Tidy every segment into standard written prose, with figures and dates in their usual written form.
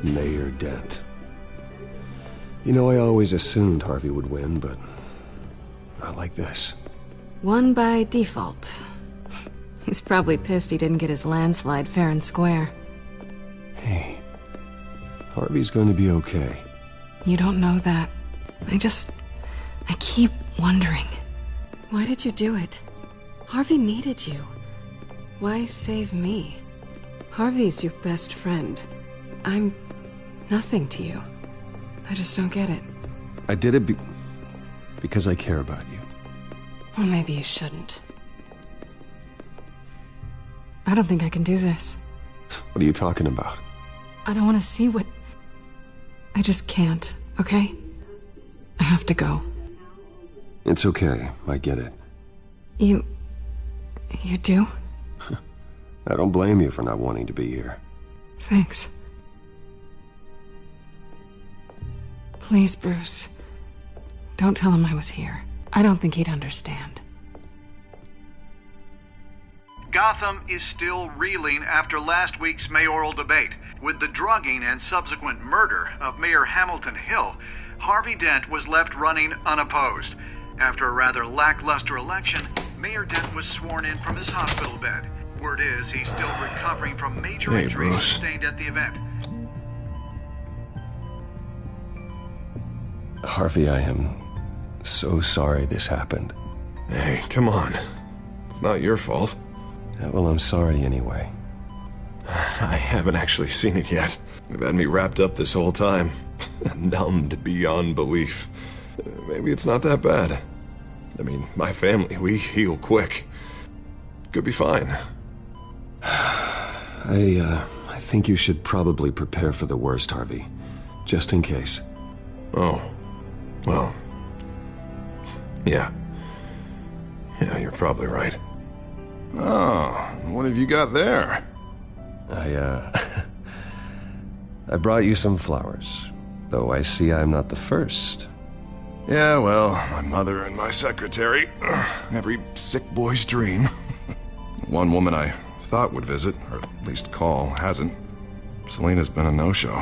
Mayor Dent. You know, I always assumed Harvey would win, but not like this. Won by default. He's probably pissed he didn't get his landslide fair and square. Hey, Harvey's going to be okay. You don't know that. I keep wondering. Why did you do it? Harvey needed you. Why save me? Harvey's your best friend. I'm nothing to you. I just don't get it. I did it because I care about you. Well, maybe you shouldn't. I don't think I can do this. What are you talking about? I don't want to see what... I just can't, okay? I have to go. It's okay, I get it. You do? I don't blame you for not wanting to be here. Thanks. Please, Bruce. Don't tell him I was here. I don't think he'd understand. Gotham is still reeling after last week's mayoral debate. With the drugging and subsequent murder of Mayor Hamilton Hill, Harvey Dent was left running unopposed. After a rather lackluster election, Mayor Dent was sworn in from his hospital bed. Word is he's still recovering from major injuries sustained at the event. Harvey, I am so sorry this happened. Hey, come on. It's not your fault. Yeah, well, I'm sorry anyway. I haven't actually seen it yet. They've had me wrapped up this whole time. Numbed beyond belief. Maybe it's not that bad. I mean, my family, we heal quick. Could be fine. I think you should probably prepare for the worst, Harvey. Just in case. Oh. Well. Yeah. Yeah, you're probably right. Oh, what have you got there? I brought you some flowers. Though I see I'm not the first. Yeah, well, my mother and my secretary. Every sick boy's dream. One woman I thought would visit, or at least call, hasn't. Selena's been a no-show.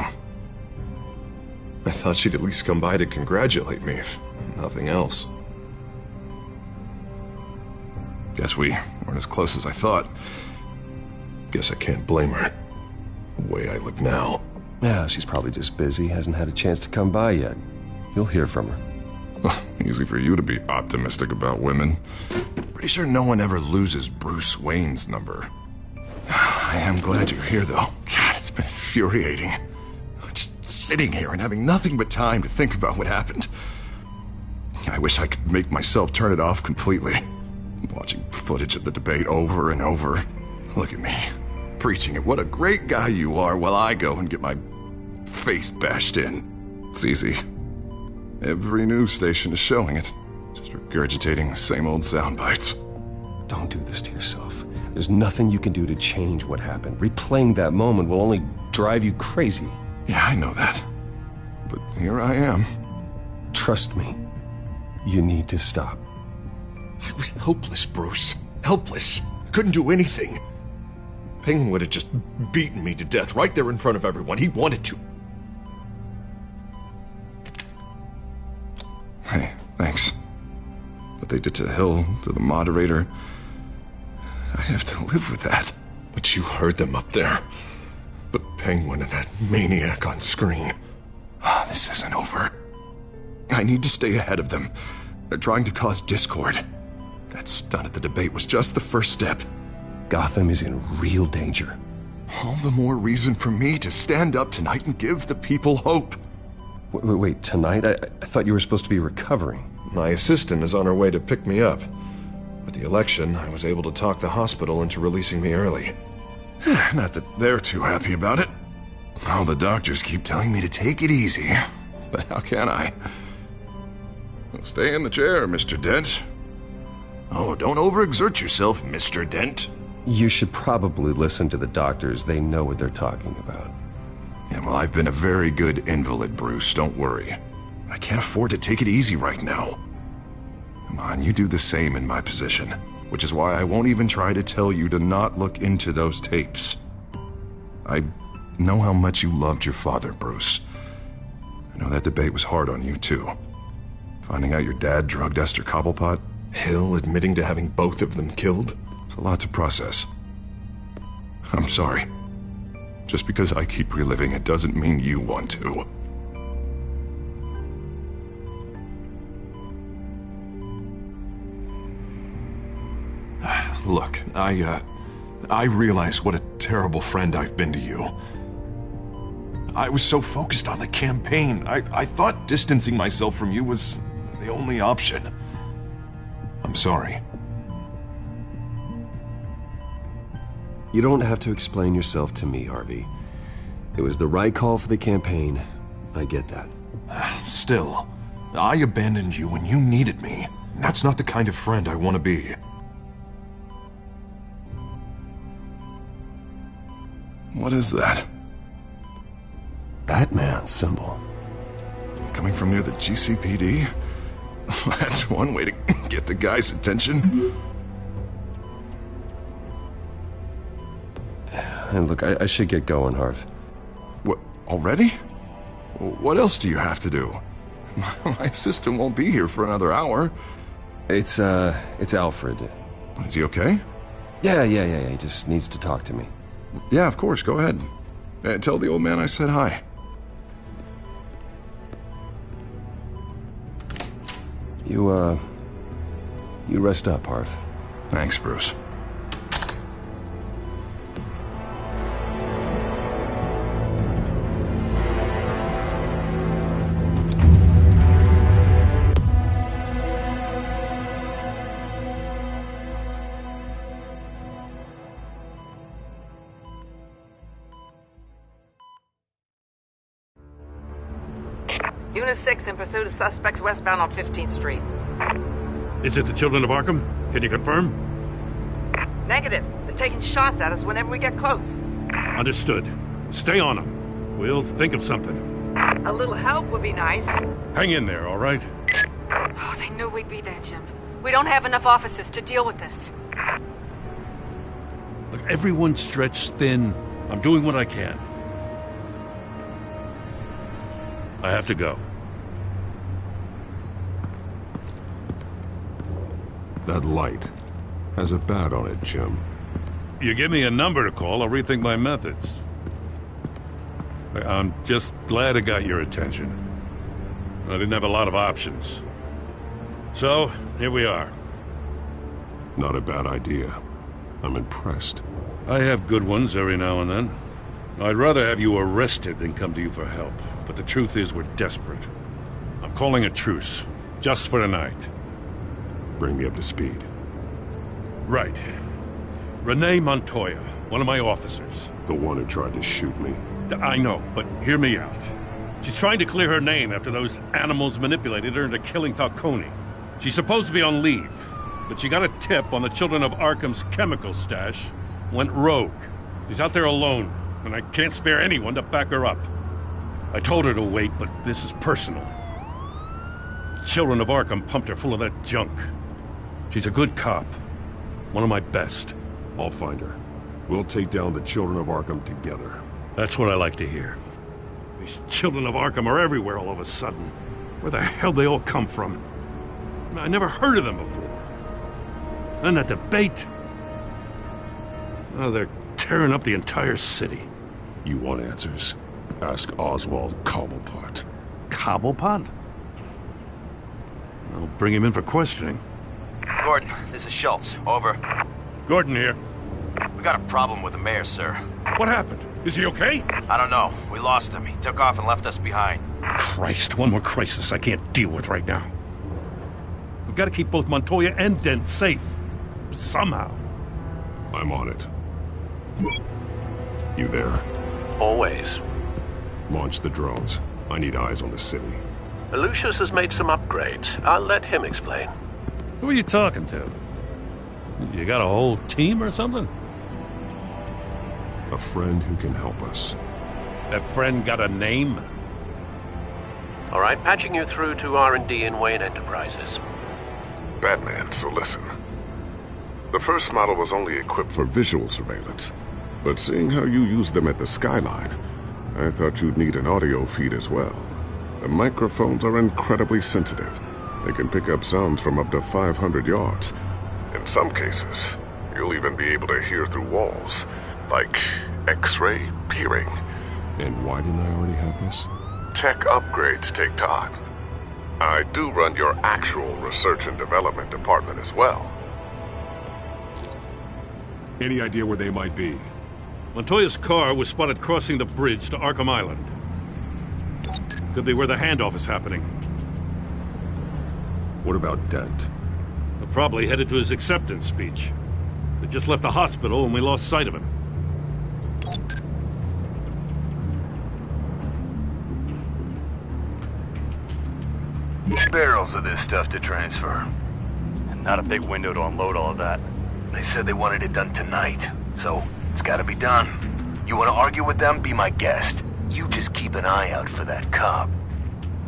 I thought she'd at least come by to congratulate me, if nothing else. Guess we weren't as close as I thought. Guess I can't blame her. The way I look now. Yeah, she's probably just busy, hasn't had a chance to come by yet. You'll hear from her. Easy for you to be optimistic about women. Pretty sure no one ever loses Bruce Wayne's number. I am glad you're here, though. God, it's been infuriating. Just sitting here and having nothing but time to think about what happened. I wish I could make myself turn it off completely. Watching footage of the debate over and over. Look at me, preaching at what a great guy you are while I go and get my face bashed in. It's easy. Every news station is showing it. Just regurgitating the same old sound bites. Don't do this to yourself. There's nothing you can do to change what happened. Replaying that moment will only drive you crazy. Yeah, I know that. But here I am. Trust me. You need to stop. I was helpless, Bruce. Helpless. Couldn't do anything. Penguin would have just beaten me to death right there in front of everyone. He wanted to. Hey, thanks. What they did to Hill, to the moderator, I have to live with that. But you heard them up there. The Penguin and that maniac on screen. This isn't over. I need to stay ahead of them. They're trying to cause discord. That stunt at the debate was just the first step. Gotham is in real danger. All the more reason for me to stand up tonight and give the people hope. Wait, tonight? I thought you were supposed to be recovering. My assistant is on her way to pick me up. With the election, I was able to talk the hospital into releasing me early. Not that they're too happy about it. All the doctors keep telling me to take it easy. But how can I? Well, stay in the chair, Mr. Dent. Oh, don't overexert yourself, Mr. Dent. You should probably listen to the doctors. They know what they're talking about. Yeah, well, I've been a very good invalid, Bruce. Don't worry. I can't afford to take it easy right now. Come on, you do the same in my position. Which is why I won't even try to tell you to not look into those tapes. I know how much you loved your father, Bruce. I know that debate was hard on you, too. Finding out your dad drugged Esther Cobblepot, Hill admitting to having both of them killed. It's a lot to process. I'm sorry. Just because I keep reliving it doesn't mean you want to. Look, I realize what a terrible friend I've been to you. I was so focused on the campaign. I thought distancing myself from you was the only option. I'm sorry. You don't have to explain yourself to me, Harvey. It was the right call for the campaign. I get that. Still, I abandoned you when you needed me. That's not the kind of friend I want to be. What is that? Batman's symbol. Coming from near the GCPD? That's one way to get the guy's attention. And look, I should get going, Harv. What, already? What else do you have to do? My assistant won't be here for another hour. It's Alfred. Is he okay? Yeah, he just needs to talk to me. Yeah, of course, go ahead. Tell the old man I said hi. You rest up, Harv. Thanks, Bruce. Unit 6 in pursuit of suspects westbound on 15th Street. Is it the Children of Arkham? Can you confirm? Negative. They're taking shots at us whenever we get close. Understood. Stay on them. We'll think of something. A little help would be nice. Hang in there, all right? Oh, they knew we'd be there, Jim. We don't have enough officers to deal with this. Look, everyone's stretched thin. I'm doing what I can. I have to go. That light has a bat on it, Jim. You give me a number to call, I'll rethink my methods. I'm just glad it got your attention. I didn't have a lot of options. So, here we are. Not a bad idea. I'm impressed. I have good ones every now and then. I'd rather have you arrested than come to you for help. But the truth is, we're desperate. I'm calling a truce, just for tonight. Bring me up to speed. Right. Renee Montoya, one of my officers. The one who tried to shoot me. I know, but hear me out. She's trying to clear her name after those animals manipulated her into killing Falcone. She's supposed to be on leave, but she got a tip on the Children of Arkham's chemical stash, went rogue. She's out there alone, and I can't spare anyone to back her up. I told her to wait, but this is personal. Children of Arkham pumped her full of that junk. She's a good cop. One of my best. I'll find her. We'll take down the Children of Arkham together. That's what I like to hear. These Children of Arkham are everywhere all of a sudden. Where the hell they all come from? I never heard of them before. Then that debate. Oh, they're tearing up the entire city. You want answers? Ask Oswald Cobblepot. Cobblepot? I'll bring him in for questioning. Gordon, this is Schultz. Over. Gordon here. We got a problem with the mayor, sir. What happened? Is he okay? I don't know. We lost him. He took off and left us behind. Christ, one more crisis I can't deal with right now. We've got to keep both Montoya and Dent safe. Somehow. I'm on it. You there? Always. Launch the drones. I need eyes on the city. Lucius has made some upgrades. I'll let him explain. Who are you talking to? You got a whole team or something? A friend who can help us. That friend got a name? All right, patching you through to R&D in Wayne Enterprises. Batman, so listen. The first model was only equipped for visual surveillance. But seeing how you used them at the Skyline, I thought you'd need an audio feed as well. The microphones are incredibly sensitive. They can pick up sounds from up to 500 yards. In some cases, you'll even be able to hear through walls, like X-ray peering. And why didn't I already have this? Tech upgrades take time. I do run your actual research and development department as well. Any idea where they might be? Montoya's car was spotted crossing the bridge to Arkham Island. Could be where the handoff is happening. What about Dent? They're probably headed to his acceptance speech. They just left the hospital and we lost sight of him. Barrels of this stuff to transfer. And not a big window to unload all of that. They said they wanted it done tonight, so it's gotta be done. You wanna argue with them? Be my guest. You just keep an eye out for that cop.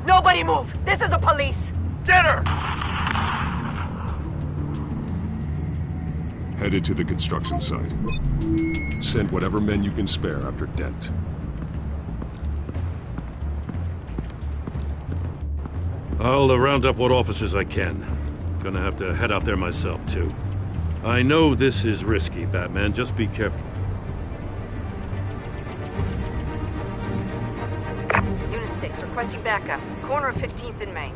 Nobody move! This is the police! Get her! Headed to the construction site. Send whatever men you can spare after Dent. I'll round up what officers I can. Gonna have to head out there myself, too. I know this is risky, Batman. Just be careful. Unit 6, requesting backup. Corner of 15th and Main.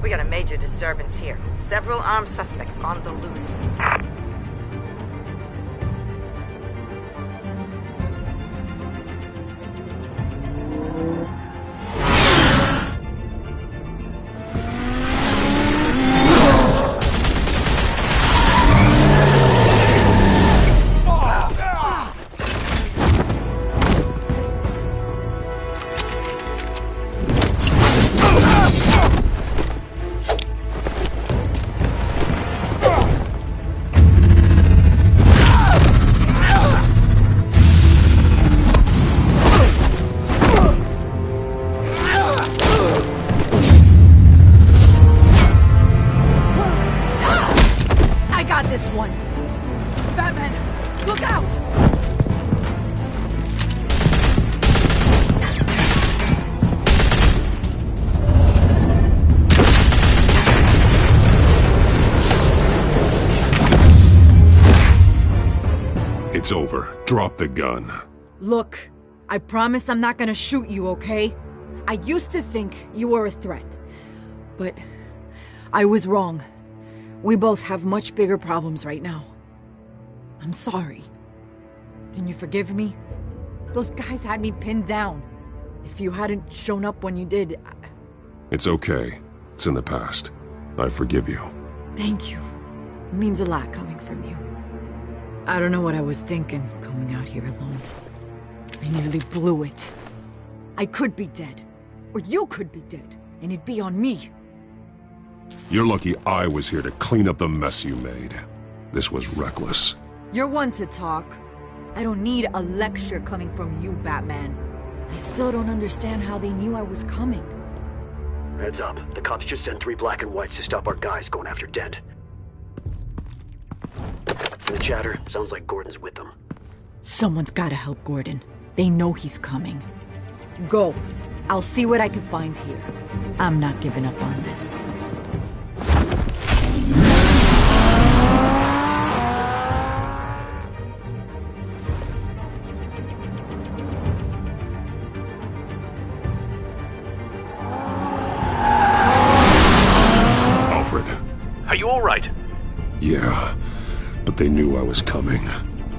We got a major disturbance here. Several armed suspects on the loose. It's over. Drop the gun. Look, I promise I'm not gonna shoot you, okay? I used to think you were a threat, but I was wrong. We both have much bigger problems right now. I'm sorry. Can you forgive me? Those guys had me pinned down. If you hadn't shown up when you did, It's okay. It's in the past. I forgive you. Thank you. It means a lot coming from you. I don't know what I was thinking, coming out here alone. I nearly blew it. I could be dead. Or you could be dead. And it'd be on me. You're lucky I was here to clean up the mess you made. This was reckless. You're one to talk. I don't need a lecture coming from you, Batman. I still don't understand how they knew I was coming. Heads up. The cops just sent 3 black and whites to stop our guys going after Dent. From the chatter, sounds like Gordon's with them. Someone's gotta help Gordon. They know he's coming. Go. I'll see what I can find here. I'm not giving up on this. Alfred. Are you all right? Yeah, but they knew I was coming.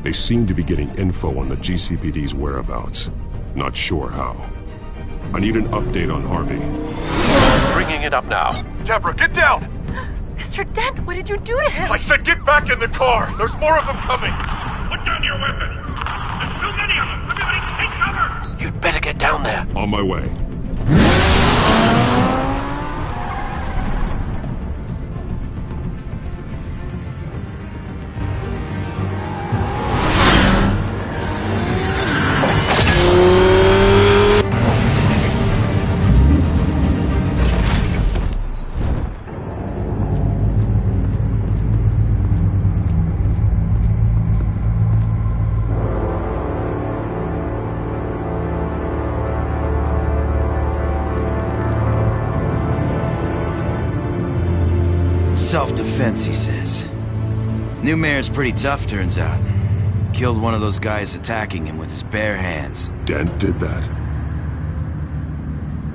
They seemed to be getting info on the GCPD's whereabouts. Not sure how. I need an update on Harvey. Bringing it up now. Deborah, get down! Mr. Dent, what did you do to him? I said get back in the car! There's more of them coming! Put down your weapon! There's too many of them! Everybody take cover! You'd better get down there. On my way. Self-defense, he says. New mayor's pretty tough, turns out. Killed one of those guys attacking him with his bare hands. Dent did that?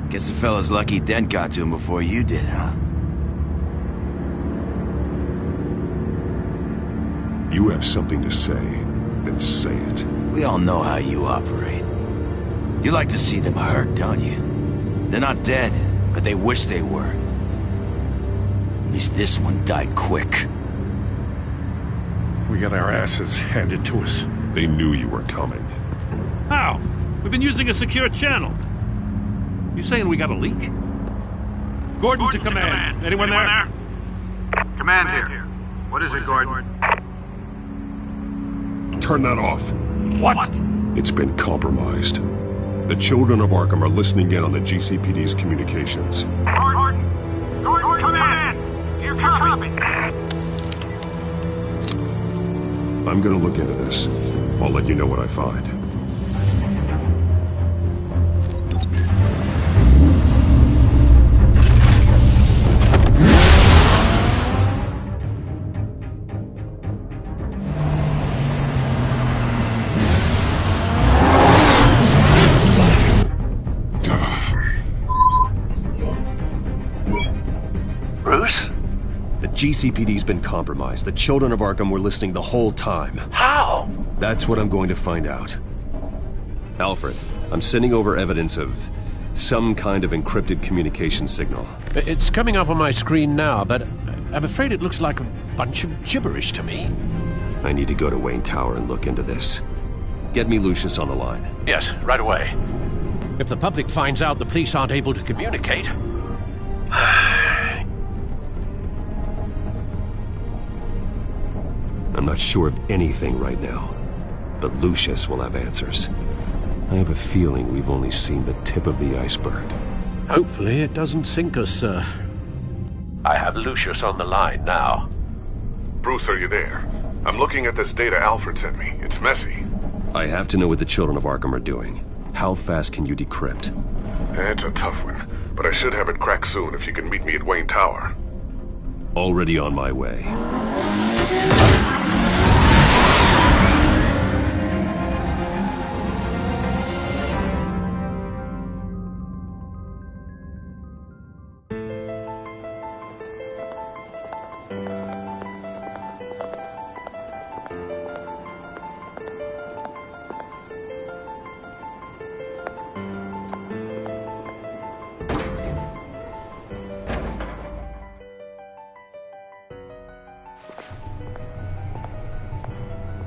Guess the fella's lucky Dent got to him before you did, huh? You have something to say, then say it. We all know how you operate. You like to see them hurt, don't you? They're not dead, but they wish they were. At least this one died quick. We got our asses handed to us. They knew you were coming. How? We've been using a secure channel. You saying we got a leak? Gordon to command. Anyone there? Command here. What is it, Gordon? Turn that off. What? It's been compromised. The children of Arkham are listening in on the GCPD's communications. Gordon, command! You copy? I'm gonna look into this. I'll let you know what I find. Bruce? The GCPD's been compromised. The children of Arkham were listening the whole time. How? That's what I'm going to find out. Alfred, I'm sending over evidence of some kind of encrypted communication signal. It's coming up on my screen now, but I'm afraid it looks like a bunch of gibberish to me. I need to go to Wayne Tower and look into this. Get me Lucius on the line. Yes, right away. If the public finds out the police aren't able to communicate... I'm not sure of anything right now, but Lucius will have answers. I have a feeling we've only seen the tip of the iceberg. Hopefully it doesn't sink us, sir. I have Lucius on the line now. Bruce, are you there? I'm looking at this data Alfred sent me. It's messy. I have to know what the children of Arkham are doing. How fast can you decrypt? It's a tough one, but I should have it cracked soon if you can meet me at Wayne Tower. Already on my way.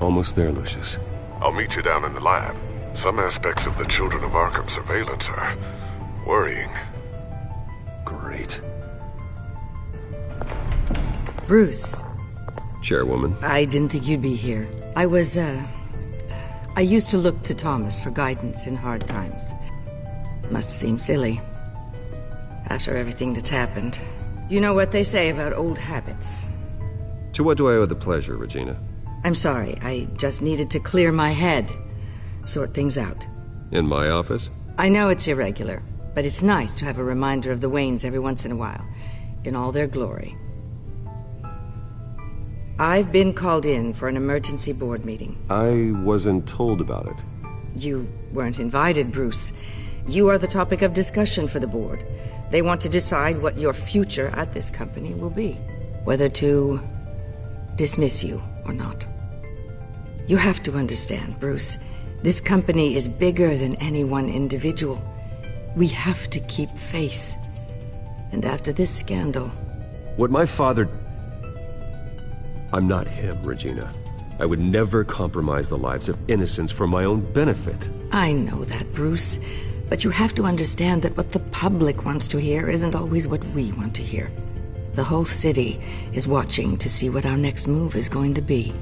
Almost there, Lucius. I'll meet you down in the lab. Some aspects of the Children of Arkham surveillance are worrying. Great. Bruce. Chairwoman. I didn't think you'd be here. I used to look to Thomas for guidance in hard times. Must seem silly. After everything that's happened. You know what they say about old habits. To what do I owe the pleasure, Regina? I'm sorry, I just needed to clear my head. Sort things out. In my office? I know it's irregular, but it's nice to have a reminder of the Waynes every once in a while, in all their glory. I've been called in for an emergency board meeting. I wasn't told about it. You weren't invited, Bruce. You are the topic of discussion for the board. They want to decide what your future at this company will be. Whether to dismiss you or not. You have to understand, Bruce. This company is bigger than any one individual. We have to keep face. And after this scandal... What my father... I'm not him, Regina. I would never compromise the lives of innocents for my own benefit. I know that, Bruce. But you have to understand that what the public wants to hear isn't always what we want to hear. The whole city is watching to see what our next move is going to be.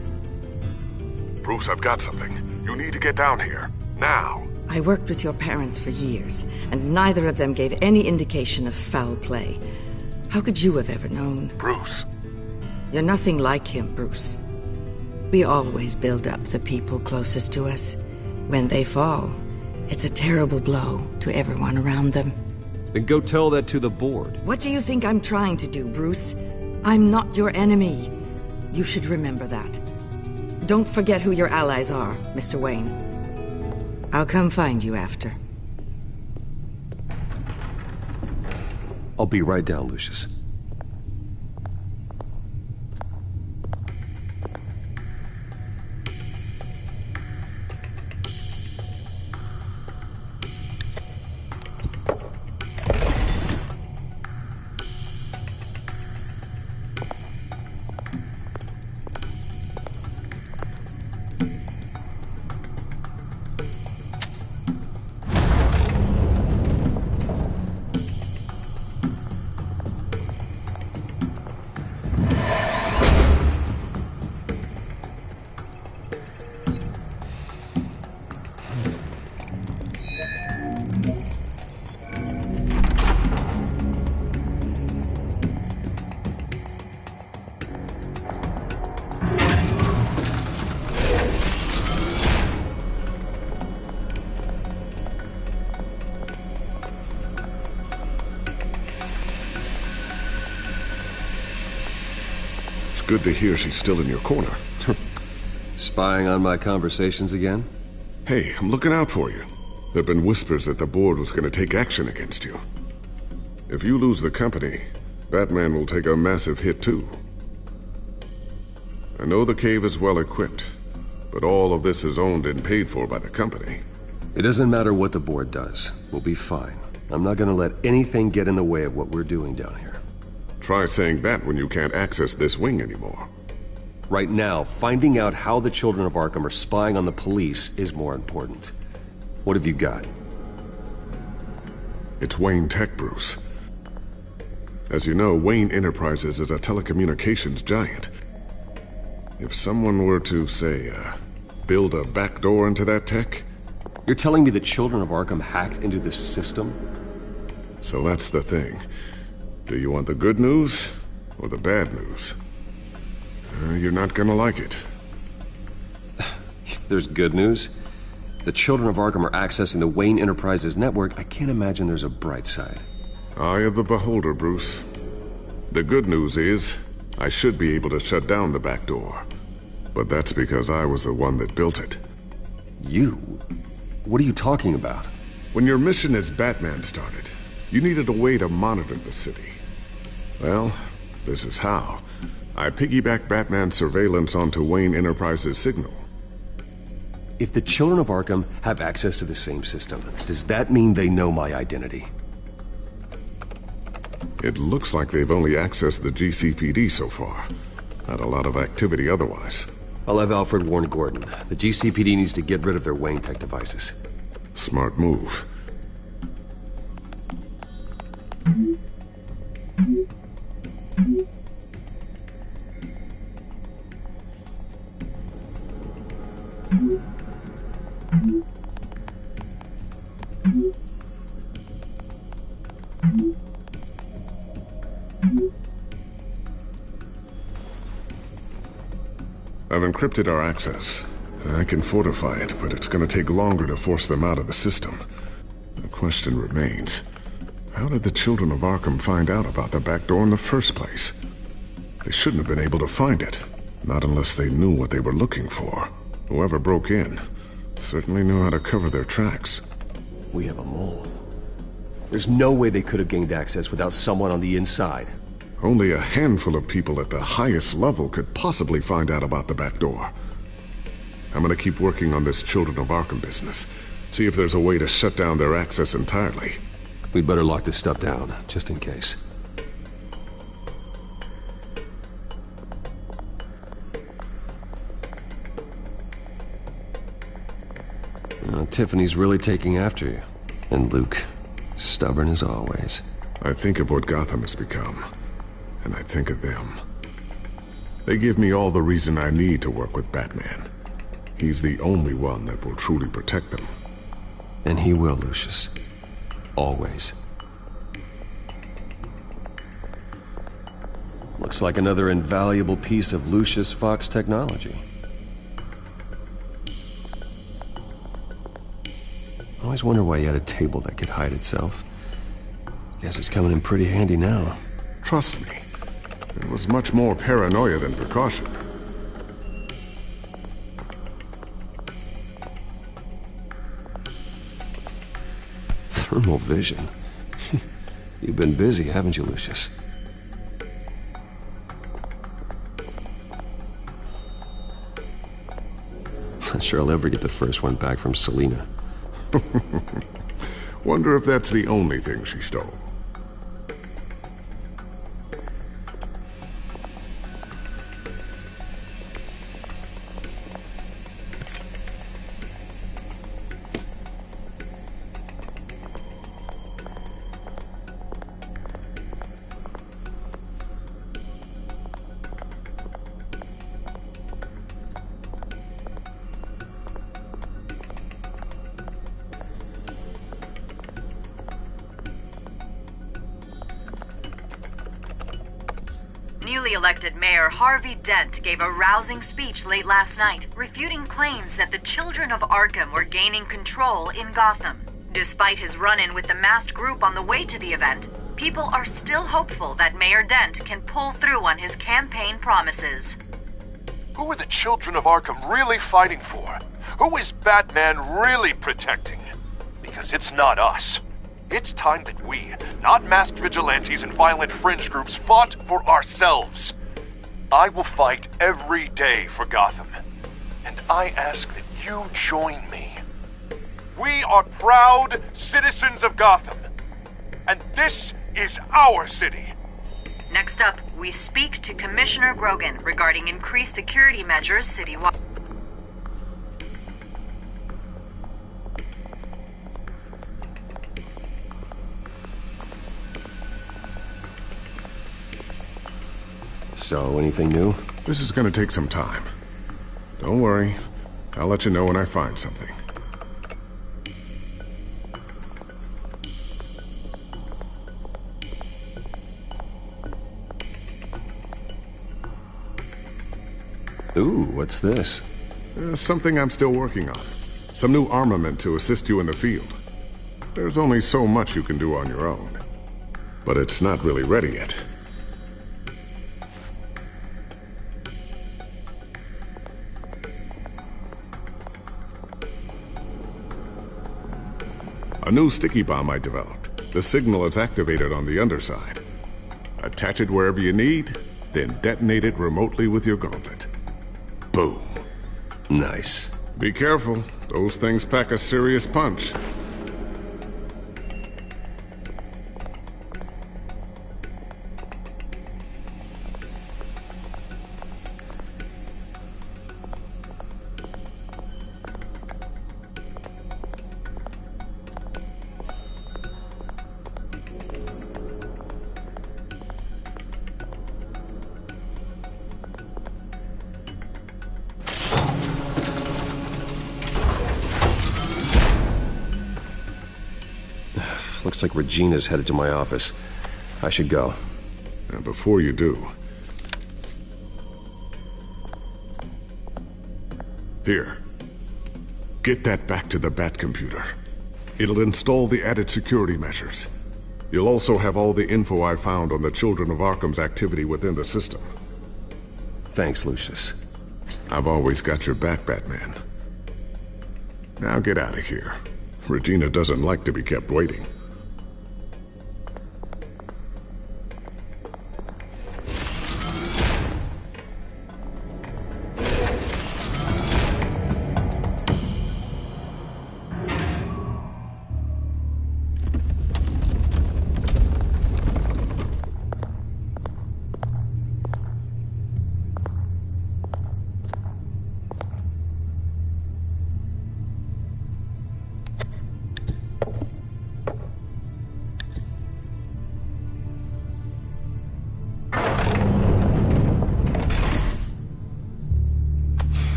Bruce, I've got something. You need to get down here. Now. I worked with your parents for years, and neither of them gave any indication of foul play. How could you have ever known? Bruce. You're nothing like him, Bruce. We always build up the people closest to us. When they fall, it's a terrible blow to everyone around them. Then go tell that to the board. What do you think I'm trying to do, Bruce? I'm not your enemy. You should remember that. Don't forget who your allies are, Mr. Wayne. I'll come find you after. I'll be right down, Lucius. Good to hear she's still in your corner. Spying on my conversations again? Hey, I'm looking out for you. There've been whispers that the board was going to take action against you. If you lose the company, Batman will take a massive hit too. I know the cave is well equipped, but all of this is owned and paid for by the company. It doesn't matter what the board does. We'll be fine. I'm not going to let anything get in the way of what we're doing down here. Try saying that when you can't access this wing anymore. Right now, finding out how the Children of Arkham are spying on the police is more important. What have you got? It's Wayne Tech, Bruce. As you know, Wayne Enterprises is a telecommunications giant. If someone were to, say, build a backdoor into that tech... You're telling me the Children of Arkham hacked into this system? So that's the thing. Do you want the good news or the bad news? You're not gonna like it. There's good news. If the Children of Arkham are accessing the Wayne Enterprises network, I can't imagine there's a bright side. Eye of the beholder, Bruce. The good news is, I should be able to shut down the back door. But that's because I was the one that built it. You? What are you talking about? When your mission as Batman started, you needed a way to monitor the city. Well, this is how. I piggybacked Batman's surveillance onto Wayne Enterprises' signal. If the Children of Arkham have access to the same system, does that mean they know my identity? It looks like they've only accessed the GCPD so far. Not a lot of activity otherwise. I'll have Alfred warn Gordon. The GCPD needs to get rid of their Wayne Tech devices. Smart move. I've encrypted our access. I can fortify it, but it's gonna take longer to force them out of the system. The question remains, how did the Children of Arkham find out about the back door in the first place? They shouldn't have been able to find it. Not unless they knew what they were looking for. Whoever broke in certainly knew how to cover their tracks. We have a mole. There's no way they could have gained access without someone on the inside. Only a handful of people at the highest level could possibly find out about the back door. I'm gonna keep working on this Children of Arkham business. See if there's a way to shut down their access entirely. We'd better lock this stuff down, just in case. Tiffany's really taking after you. And Luke, stubborn as always. I think of what Gotham has become, and I think of them. They give me all the reason I need to work with Batman. He's the only one that will truly protect them. And he will, Lucius. Always. Looks like another invaluable piece of Lucius Fox technology. I always wonder why he had a table that could hide itself. Guess it's coming in pretty handy now. Trust me. It was much more paranoia than precaution. Thermal vision? You've been busy, haven't you, Lucius? Not sure I'll ever get the first one back from Selena. Wonder if that's the only thing she stole. Newly elected Mayor Harvey Dent gave a rousing speech late last night, refuting claims that the children of Arkham were gaining control in Gotham. Despite his run-in with the masked group on the way to the event, people are still hopeful that Mayor Dent can pull through on his campaign promises. Who are the children of Arkham really fighting for? Who is Batman really protecting? Because it's not us. It's time that we, not masked vigilantes and violent fringe groups, fought for ourselves. I will fight every day for Gotham. And I ask that you join me. We are proud citizens of Gotham. And this is our city. Next up, we speak to Commissioner Grogan regarding increased security measures citywide. So, anything new? This is gonna take some time. Don't worry. I'll let you know when I find something. Ooh, what's this? Something I'm still working on. Some new armament to assist you in the field. There's only so much you can do on your own. But it's not really ready yet. A new sticky bomb I developed. The signal is activated on the underside. Attach it wherever you need, then detonate it remotely with your gauntlet. Boom. Nice. Be careful. Those things pack a serious punch. Looks like Regina's headed to my office. I should go. And before you do... Here. Get that back to the Bat computer. It'll install the added security measures. You'll also have all the info I found on the Children of Arkham's activity within the system. Thanks, Lucius. I've always got your back, Batman. Now get out of here. Regina doesn't like to be kept waiting.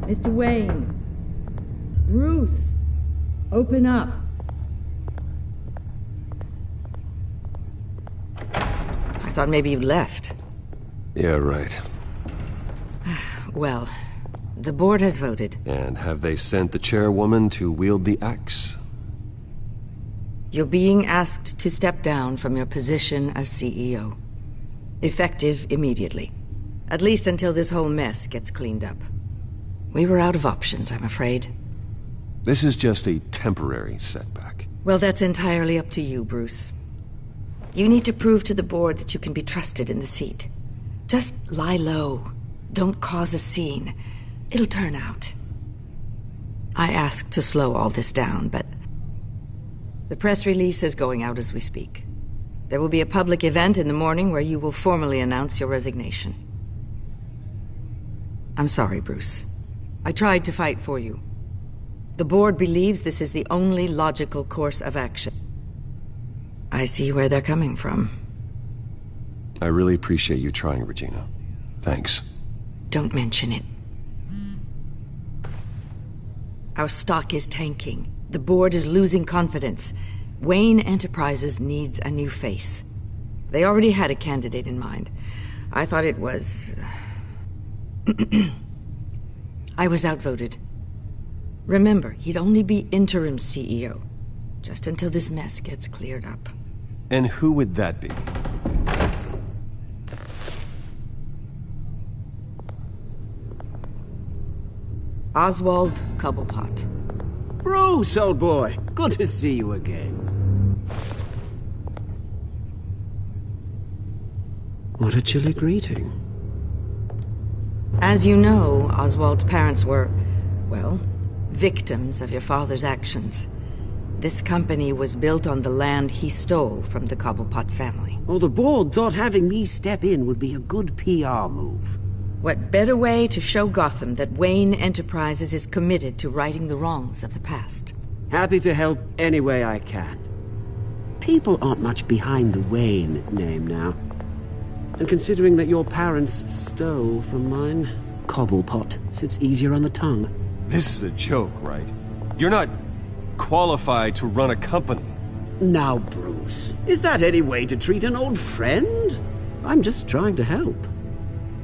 Mr. Wayne. Bruce. Open up. I thought maybe you left. Yeah, right. Well, the board has voted. And have they sent the chairwoman to wield the axe? You're being asked to step down from your position as CEO. Effective immediately. At least until this whole mess gets cleaned up. We were out of options, I'm afraid. This is just a temporary setback. Well, that's entirely up to you, Bruce. You need to prove to the board that you can be trusted in the seat. Just lie low. Don't cause a scene. It'll turn out. I asked to slow all this down, but the press release is going out as we speak. There will be a public event in the morning where you will formally announce your resignation. I'm sorry, Bruce. I tried to fight for you. The board believes this is the only logical course of action. I see where they're coming from. I really appreciate you trying, Regina. Thanks. Don't mention it. Our stock is tanking. The board is losing confidence. Wayne Enterprises needs a new face. They already had a candidate in mind. I thought it was... I was outvoted. Remember, he'd only be interim CEO, just until this mess gets cleared up. And who would that be? Oswald Cobblepot. Bruce, old boy. Good to see you again. What a chilly greeting. As you know, Oswald's parents were, well, victims of your father's actions. This company was built on the land he stole from the Cobblepot family. Well, the board thought having me step in would be a good PR move. What better way to show Gotham that Wayne Enterprises is committed to righting the wrongs of the past? Happy to help any way I can. People aren't much behind the Wayne name now. And considering that your parents stole from mine, Cobblepot sits easier on the tongue. This is a joke, right? You're not qualified to run a company. Now, Bruce, is that any way to treat an old friend? I'm just trying to help.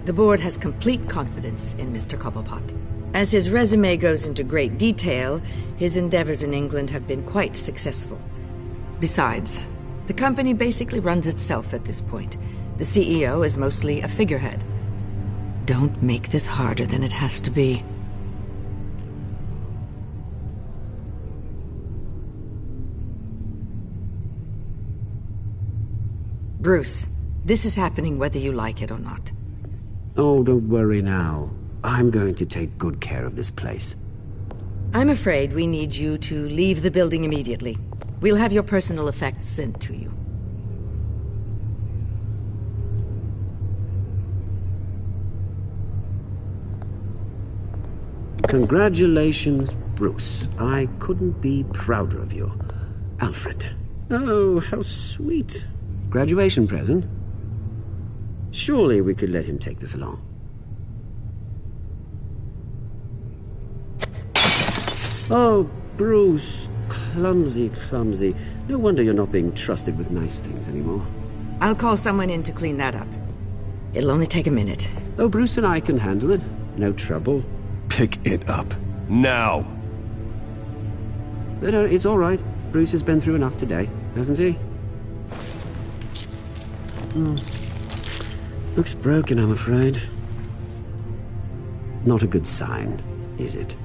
The board has complete confidence in Mr. Cobblepot. As his resume goes into great detail, his endeavors in England have been quite successful. Besides, the company basically runs itself at this point. The CEO is mostly a figurehead. Don't make this harder than it has to be. Bruce, this is happening whether you like it or not. Oh, don't worry now. I'm going to take good care of this place. I'm afraid we need you to leave the building immediately. We'll have your personal effects sent to you. Congratulations, Bruce. I couldn't be prouder of you. Alfred. Oh, how sweet. Graduation present? Surely we could let him take this along. Oh, Bruce. Clumsy, clumsy. No wonder you're not being trusted with nice things anymore. I'll call someone in to clean that up. It'll only take a minute. Oh, Bruce and I can handle it. No trouble. Pick it up. Now! No, it's all right. Bruce has been through enough today, hasn't he? Looks broken, I'm afraid. Not a good sign, is it?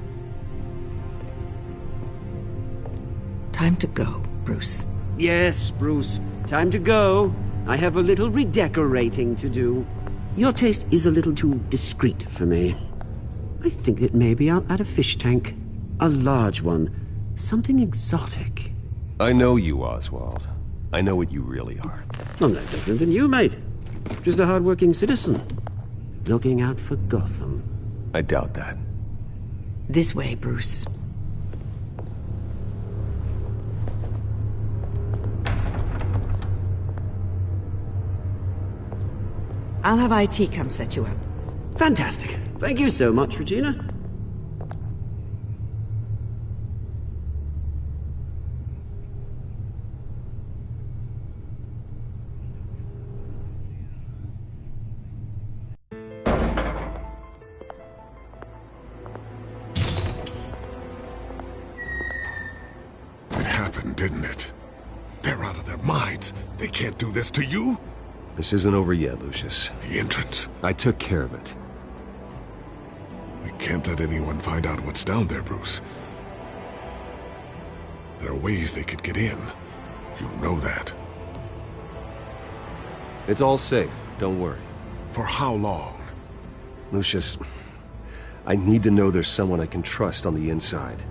Time to go, Bruce. Yes, Bruce. Time to go. I have a little redecorating to do. Your taste is a little too discreet for me. I think that maybe I'll add a fish tank. A large one. Something exotic. I know you, Oswald. I know what you really are. I'm no different than you, mate. Just a hard-working citizen. Looking out for Gotham. I doubt that. This way, Bruce. I'll have IT come set you up. Fantastic. Thank you so much, Regina. It happened, didn't it? They're out of their minds. They can't do this to you. This isn't over yet, Lucius. The entrance. I took care of it. We can't let anyone find out what's down there, Bruce. There are ways they could get in. You know that. It's all safe. Don't worry. For how long? Lucius, I need to know there's someone I can trust on the inside.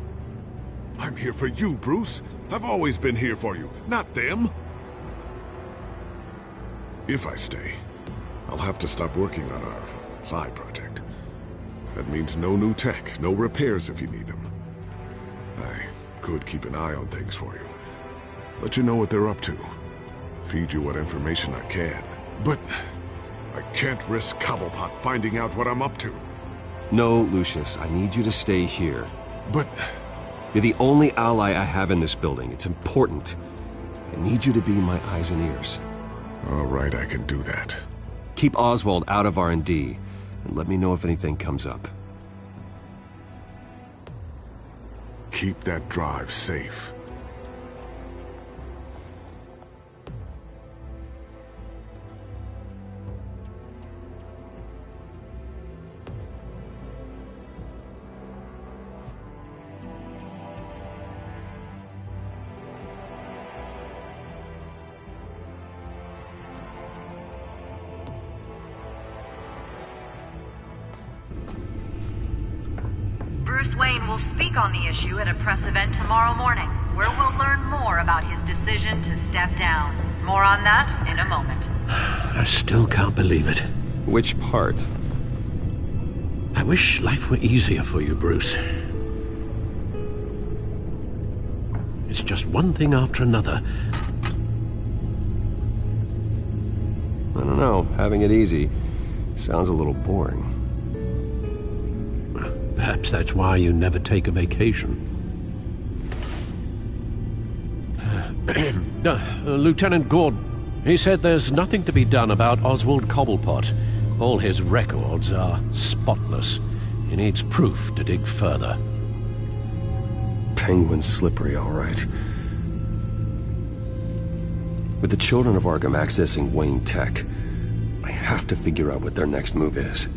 I'm here for you, Bruce. I've always been here for you, not them. If I stay, I'll have to stop working on our side project. That means no new tech, no repairs if you need them. I could keep an eye on things for you. Let you know what they're up to. Feed you what information I can. But I can't risk Cobblepot finding out what I'm up to. No, Lucius, I need you to stay here. But you're the only ally I have in this building. It's important. I need you to be my eyes and ears. All right, I can do that. Keep Oswald out of R&D, and let me know if anything comes up. Keep that drive safe. Bruce Wayne will speak on the issue at a press event tomorrow morning, where we'll learn more about his decision to step down. More on that in a moment. I still can't believe it. Which part? I wish life were easier for you, Bruce. It's just one thing after another. I don't know. Having it easy sounds a little boring. Perhaps that's why you never take a vacation. Lieutenant Gordon, he said there's nothing to be done about Oswald Cobblepot. All his records are spotless. He needs proof to dig further. Penguin's slippery, all right. With the children of Arkham accessing Wayne Tech, I have to figure out what their next move is.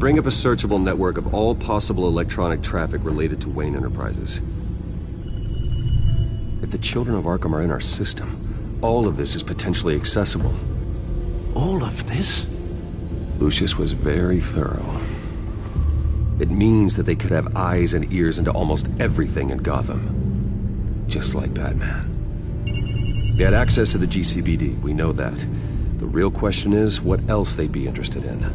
Bring up a searchable network of all possible electronic traffic related to Wayne Enterprises. If the children of Arkham are in our system, all of this is potentially accessible. All of this? Lucius was very thorough. It means that they could have eyes and ears into almost everything in Gotham. Just like Batman. They had access to the GCPD, we know that. The real question is, what else they'd be interested in.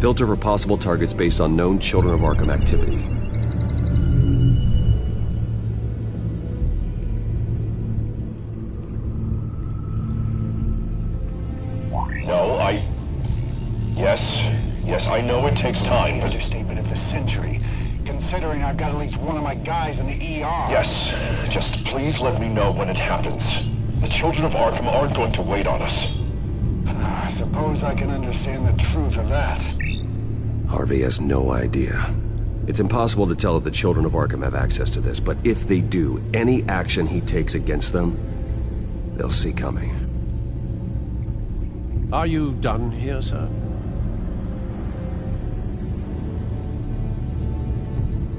Filter for possible targets based on known Children of Arkham activity. No, Yes, I know it takes time, but... Understatement of the century, considering I've got at least one of my guys in the ER. Yes, just please let me know when it happens. The Children of Arkham aren't going to wait on us. I suppose I can understand the truth of that. Harvey has no idea. It's impossible to tell if the Children of Arkham have access to this, but if they do, any action he takes against them, they'll see coming. Are you done here, sir?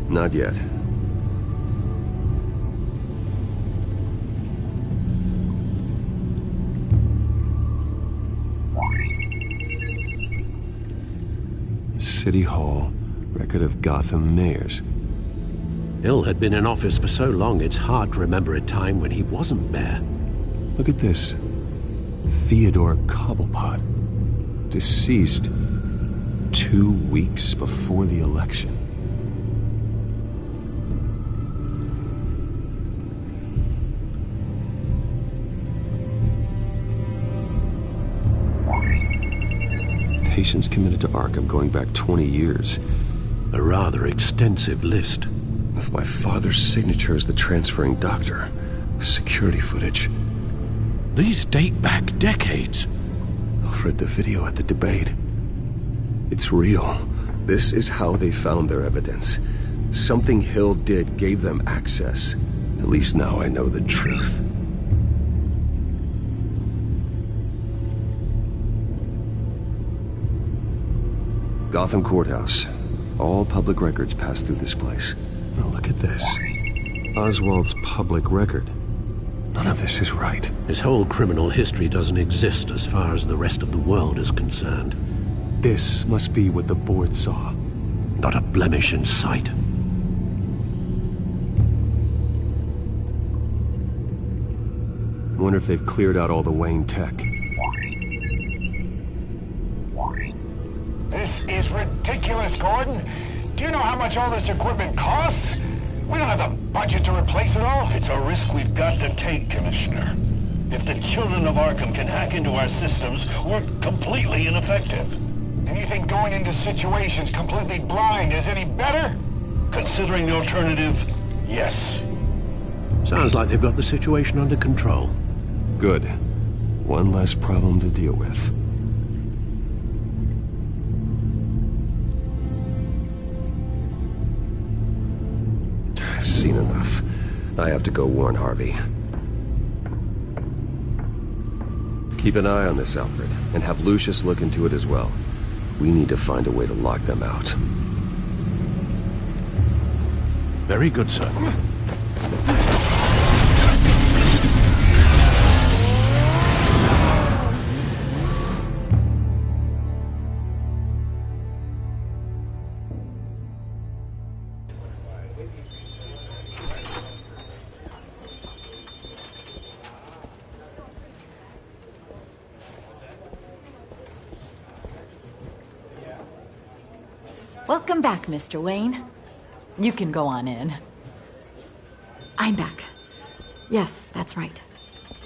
Not yet. City Hall, record of Gotham mayors. Hill had been in office for so long, it's hard to remember a time when he wasn't mayor. Look at this. Theodore Cobblepot. Deceased 2 weeks before the election. Patients committed to Arkham going back 20 years. A rather extensive list. With my father's signature as the transferring doctor. Security footage. These date back decades. I've read the video at the debate. It's real. This is how they found their evidence. Something Hill did gave them access. At least now I know the truth. Gotham Courthouse. All public records pass through this place. Now look at this. Oswald's public record. None of this is right. His whole criminal history doesn't exist as far as the rest of the world is concerned. This must be what the board saw. Not a blemish in sight. I wonder if they've cleared out all the Wayne tech. This is ridiculous, Gordon. Do you know how much all this equipment costs? We don't have the budget to replace it all. It's a risk we've got to take, Commissioner. If the Children of Arkham can hack into our systems, we're completely ineffective. And you think going into situations completely blind is any better? Considering the alternative, yes. Sounds like they've got the situation under control. Good. One less problem to deal with. I've seen enough. I have to go warn Harvey. Keep an eye on this, Alfred, and have Lucius look into it as well. We need to find a way to lock them out. Very good, sir. Welcome back, Mr. Wayne. You can go on in. I'm back. Yes, that's right.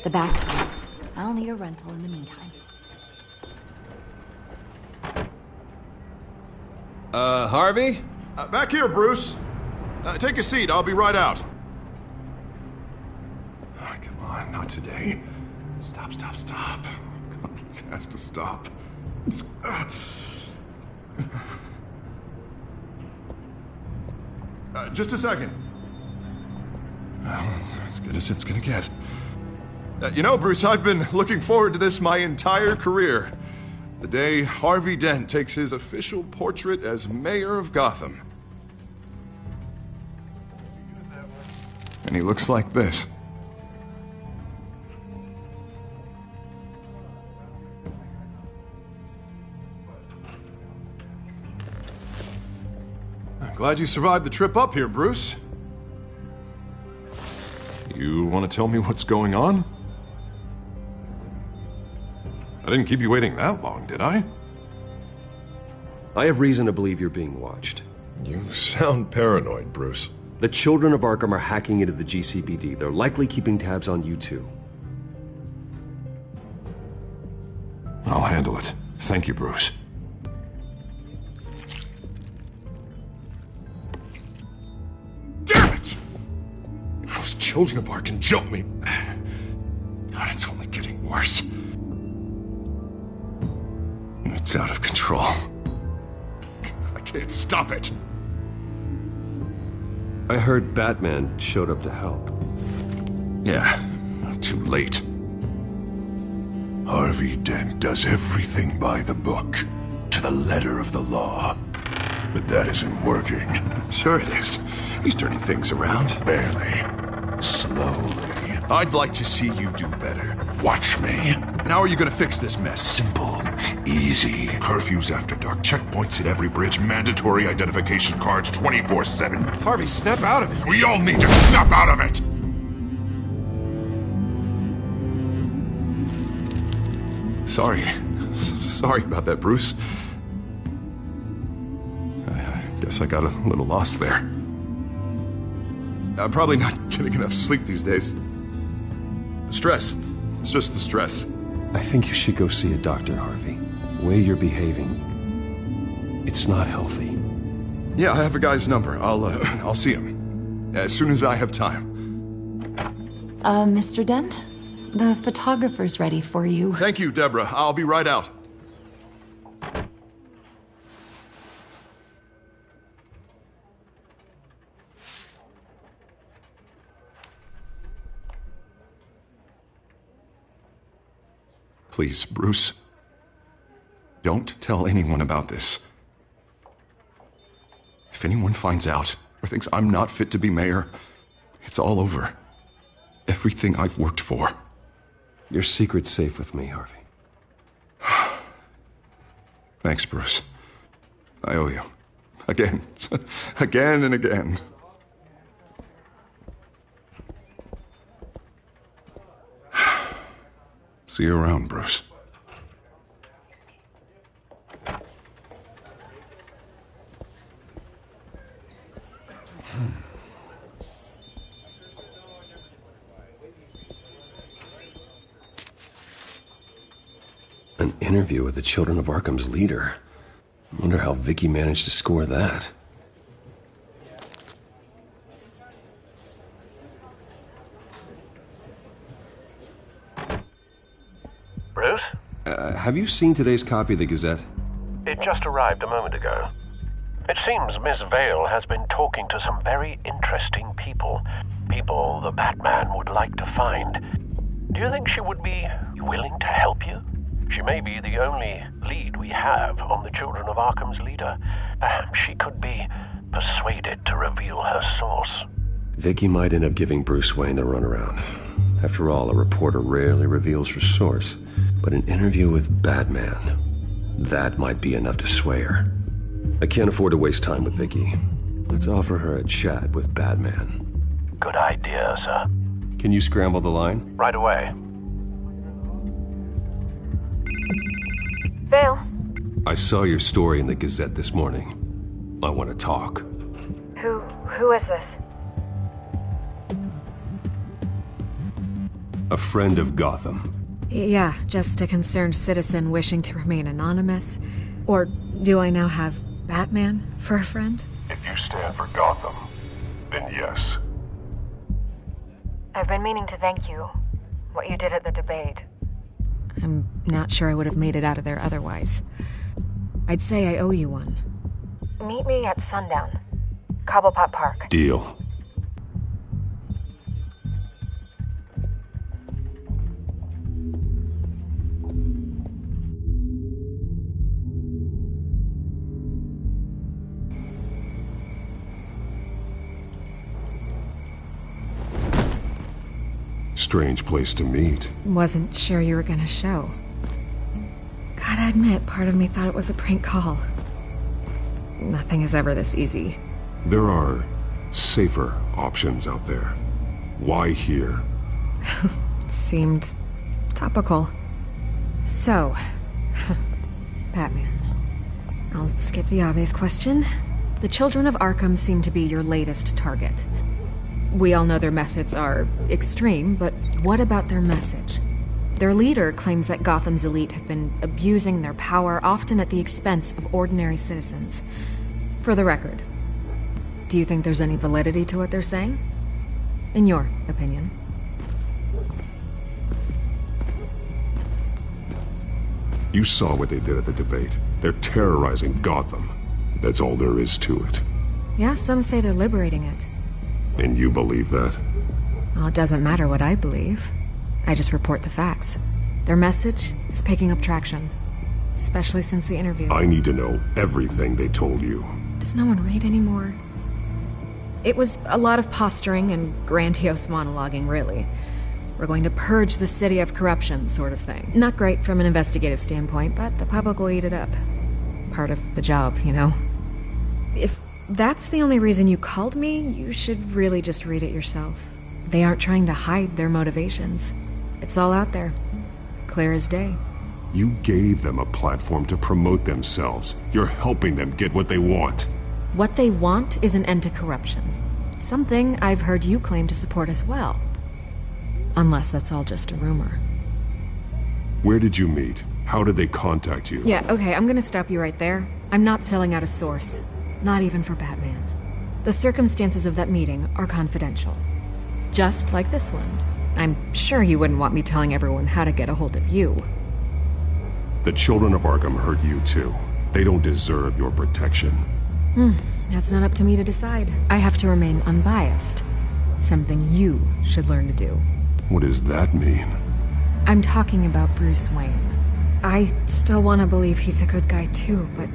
The back. I'll need a rental in the meantime. Harvey? Back here, Bruce. Take a seat. I'll be right out. Oh, come on, not today. Stop. It has to stop. Just a second. Well, it's as good as it's gonna get. You know, Bruce, I've been looking forward to this my entire career. The day Harvey Dent takes his official portrait as mayor of Gotham. And he looks like this. I'm glad you survived the trip up here, Bruce. You want to tell me what's going on? I didn't keep you waiting that long, did I? I have reason to believe you're being watched. You sound paranoid, Bruce. The children of Arkham are hacking into the GCPD. They're likely keeping tabs on you too. I'll handle it. Thank you, Bruce. Damn it! Those children of Arkham jumped me. God, it's only getting worse. It's out of control. I can't stop it. I heard Batman showed up to help. Yeah, too late. Harvey Dent does everything by the book, to the letter of the law. But that isn't working. Sure it is. He's turning things around. Barely. Slowly. I'd like to see you do better. Watch me. And how are you gonna fix this mess? Simple. Easy. Curfews after dark. Checkpoints at every bridge. Mandatory identification cards 24/7. Harvey, snap out of it. We all need to snap out of it! Sorry about that, Bruce. I guess I got a little lost there. I'm probably not getting enough sleep these days. The stress. It's just the stress. I think you should go see a doctor, Harvey. The way you're behaving, it's not healthy. Yeah, I have a guy's number. I'll see him as soon as I have time. Mr. Dent? The photographer's ready for you. Thank you, Deborah. I'll be right out. Please, Bruce. Don't tell anyone about this. If anyone finds out or thinks I'm not fit to be mayor, it's all over. Everything I've worked for. Your secret's safe with me, Harvey. Thanks, Bruce. I owe you. Again. Again and again. See you around, Bruce. An interview with the Children of Arkham's leader. I wonder how Vicky managed to score that. Bruce? Have you seen today's copy of the Gazette? It just arrived a moment ago. It seems Miss Vale has been talking to some very interesting people. People the Batman would like to find. Do you think she would be willing to help you? She may be the only lead we have on the Children of Arkham's leader. Perhaps she could be persuaded to reveal her source. Vicky might end up giving Bruce Wayne the runaround. After all, a reporter rarely reveals her source. But an interview with Batman, that might be enough to sway her. I can't afford to waste time with Vicky. Let's offer her a chat with Batman. Good idea, sir. Can you scramble the line? Right away. Vale. I saw your story in the Gazette this morning. I want to talk. Who is this? A friend of Gotham. Yeah, just a concerned citizen wishing to remain anonymous. Or do I now have Batman for a friend? If you stand for Gotham, then yes. I've been meaning to thank you. What you did at the debate. I'm not sure I would have made it out of there otherwise. I'd say I owe you one. Meet me at sundown. Cobblepot Park. Deal. strange place to meet. Wasn't sure you were gonna show. Gotta admit, part of me thought it was a prank call. Nothing is ever this easy. There are safer options out there. Why here? Seemed topical. So, Batman. I'll skip the obvious question. The children of Arkham seem to be your latest target. We all know their methods are extreme, but what about their message? Their leader claims that Gotham's elite have been abusing their power, often at the expense of ordinary citizens. For the record, do you think there's any validity to what they're saying? In your opinion? You saw what they did at the debate. They're terrorizing Gotham. That's all there is to it. Yeah, some say they're liberating it. And you believe that? Well, it doesn't matter what I believe. I just report the facts. Their message is picking up traction, especially since the interview. I need to know everything they told you. Does no one read anymore? It was a lot of posturing and grandiose monologuing, really. We're going to purge the city of corruption, sort of thing. Not great from an investigative standpoint, but the public will eat it up. Part of the job, you know? If that's the only reason you called me, you should really just read it yourself. They aren't trying to hide their motivations. It's all out there. Clear as day. You gave them a platform to promote themselves. You're helping them get what they want. What they want is an end to corruption. Something I've heard you claim to support as well. Unless that's all just a rumor. Where did you meet? How did they contact you? Yeah, okay, I'm gonna stop you right there. I'm not selling out a source. Not even for Batman. The circumstances of that meeting are confidential. Just like this one. I'm sure you wouldn't want me telling everyone how to get a hold of you. The children of Arkham hurt you too. They don't deserve your protection. That's not up to me to decide. I have to remain unbiased. Something you should learn to do. What does that mean? I'm talking about Bruce Wayne. I still want to believe he's a good guy too, but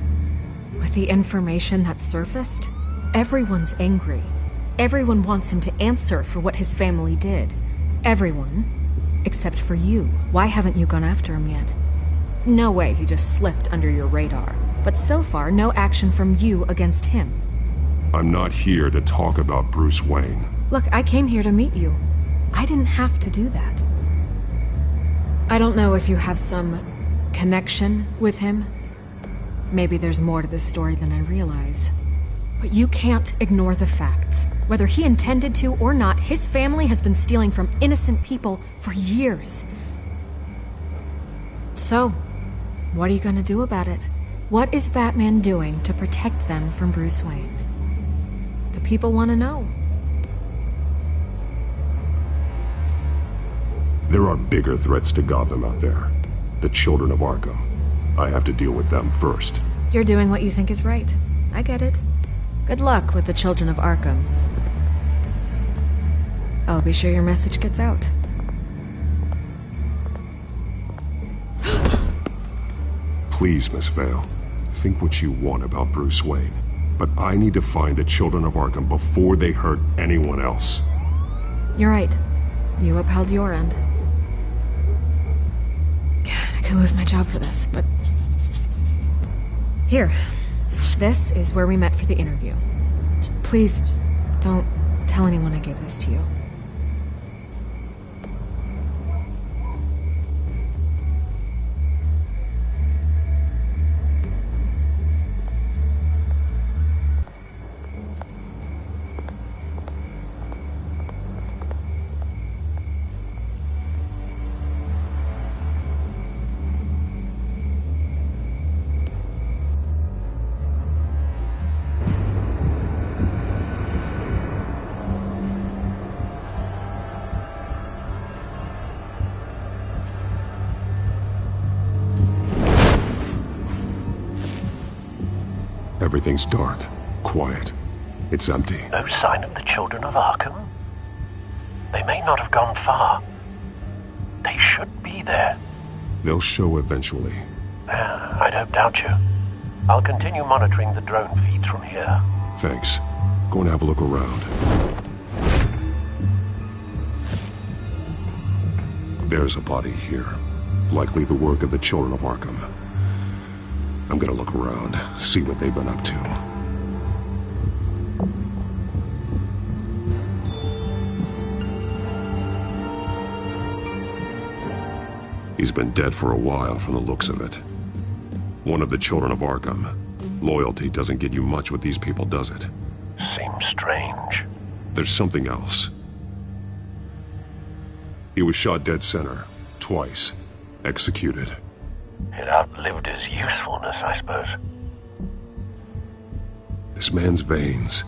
with the information that surfaced, everyone's angry. Everyone wants him to answer for what his family did. Everyone, except for you. Why haven't you gone after him yet? No way he just slipped under your radar. But so far, no action from you against him. I'm not here to talk about Bruce Wayne. Look, I came here to meet you. I didn't have to do that. I don't know if you have some connection with him. Maybe there's more to this story than I realize. But you can't ignore the facts. Whether he intended to or not, his family has been stealing from innocent people for years. So, what are you gonna do about it? What is Batman doing to protect them from Bruce Wayne? The people want to know. There are bigger threats to Gotham out there. The children of Arkham. I have to deal with them first. You're doing what you think is right. I get it. Good luck with the children of Arkham. I'll be sure your message gets out. Please, Miss Vale. Think what you want about Bruce Wayne. But I need to find the children of Arkham before they hurt anyone else. You're right. You upheld your end. God, I could lose my job for this, but... Here. This is where we met for the interview. Please, don't tell anyone I gave this to you. Everything's dark, quiet. It's empty. No sign of the children of Arkham? They may not have gone far. They should be there. They'll show eventually. I don't doubt you. I'll continue monitoring the drone feeds from here. Thanks. Go and have a look around. There's a body here. Likely the work of the children of Arkham. I'm gonna look around, see what they've been up to. He's been dead for a while from the looks of it. One of the children of Arkham. Loyalty doesn't get you much with these people, does it? Seems strange. There's something else. He was shot dead center, twice, executed. It outlived his usefulness, I suppose. This man's veins.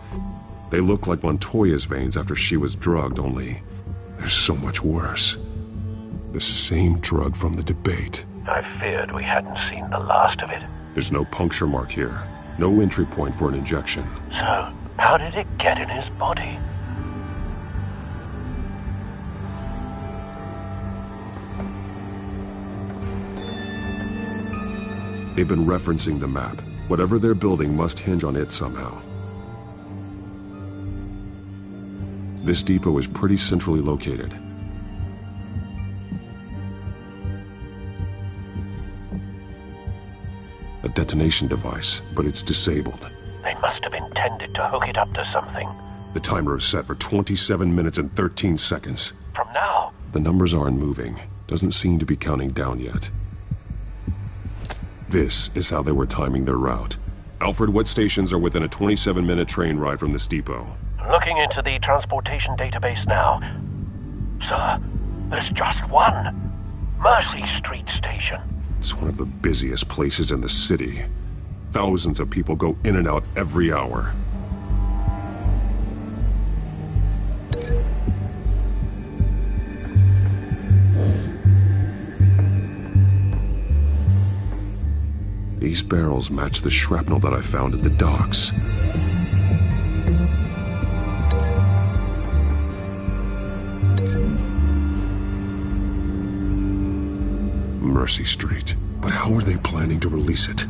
They look like Montoya's veins after she was drugged, only they're so much worse. The same drug from the debate. I feared we hadn't seen the last of it. There's no puncture mark here. No entry point for an injection. So, how did it get in his body? They've been referencing the map. Whatever they're building must hinge on it somehow. This depot is pretty centrally located. A detonation device, but it's disabled. They must have intended to hook it up to something. The timer is set for 27 minutes and 13 seconds. From now? The numbers aren't moving. Doesn't seem to be counting down yet. This is how they were timing their route. Alfred, what stations are within a 27-minute train ride from this depot? Looking into the transportation database now. Sir, there's just one. Mercy Street Station. It's one of the busiest places in the city. Thousands of people go in and out every hour. These barrels match the shrapnel that I found at the docks. Mercy Street. But how are they planning to release it?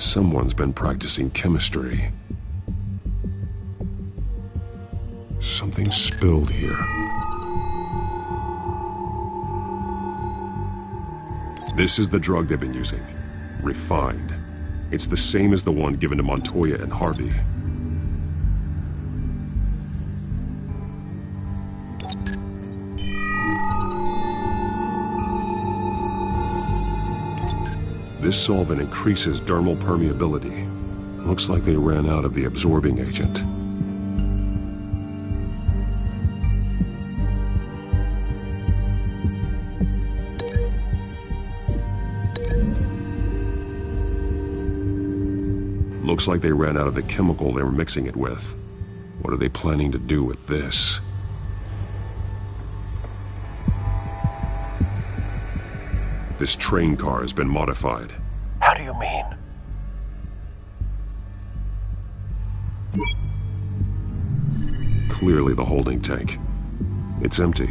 Someone's been practicing chemistry. Something spilled here. This is the drug they've been using. Refined. It's the same as the one given to Montoya and Harvey. This solvent increases dermal permeability. Looks like they ran out of the absorbing agent. Looks like they ran out of the chemical they were mixing it with. What are they planning to do with this? This train car has been modified. How do you mean? Clearly the holding tank. It's empty.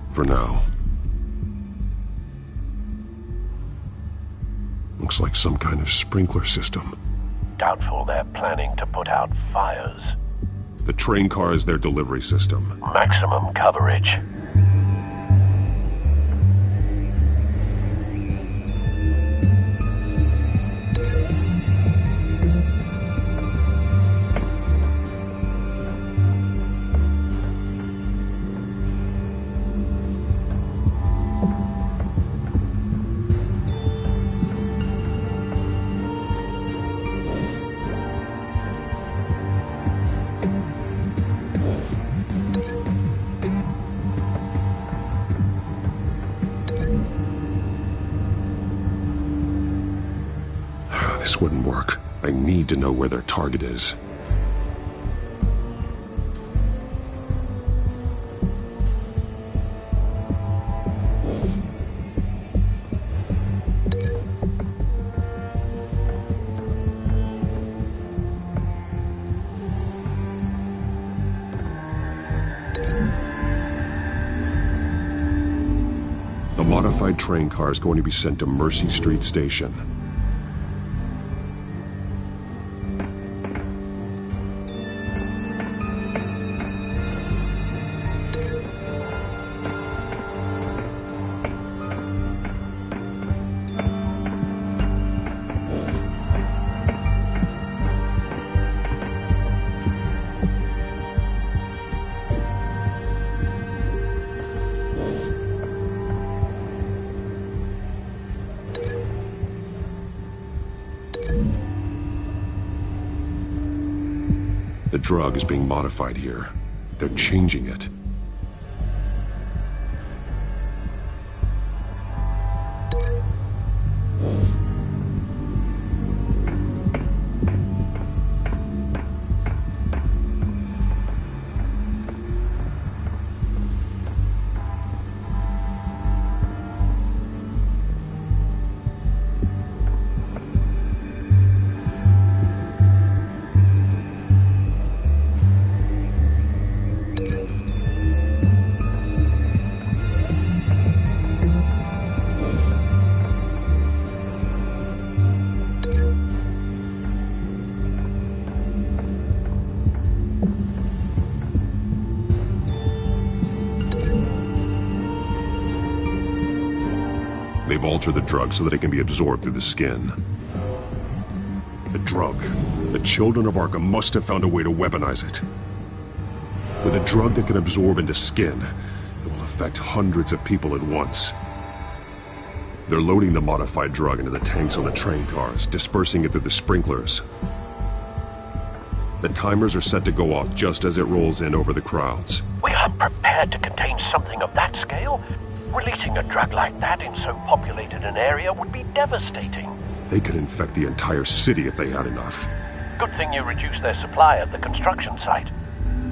For now. Looks like some kind of sprinkler system. Doubtful they're planning to put out fires. The train car is their delivery system. Maximum coverage. This wouldn't work. I need to know where their target is. The modified train car is going to be sent to Mercy Street Station. The drug is being modified here. They're changing it. They've altered the drug so that it can be absorbed through the skin. The drug. The children of Arkham must have found a way to weaponize it. With a drug that can absorb into skin, it will affect hundreds of people at once. They're loading the modified drug into the tanks on the train cars, dispersing it through the sprinklers. The timers are set to go off just as it rolls in over the crowds. We aren't prepared to contain something of that scale. Releasing a drug like that in so populated an area would be devastating. They could infect the entire city if they had enough. Good thing you reduced their supply at the construction site.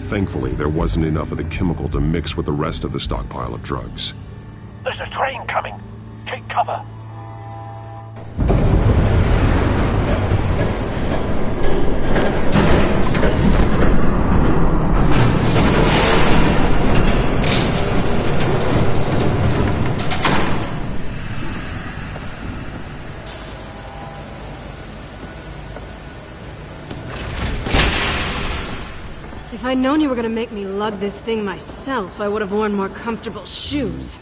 Thankfully, there wasn't enough of the chemical to mix with the rest of the stockpile of drugs. There's a train coming. Take cover. If I'd known you were gonna make me lug this thing myself, I would have worn more comfortable shoes.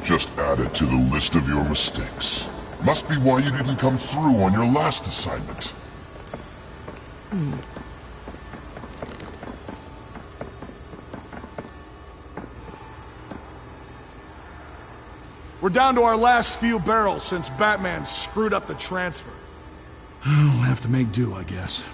Just add it to the list of your mistakes. Must be why you didn't come through on your last assignment. We're down to our last few barrels since Batman screwed up the transfer. We'll have to make do, I guess.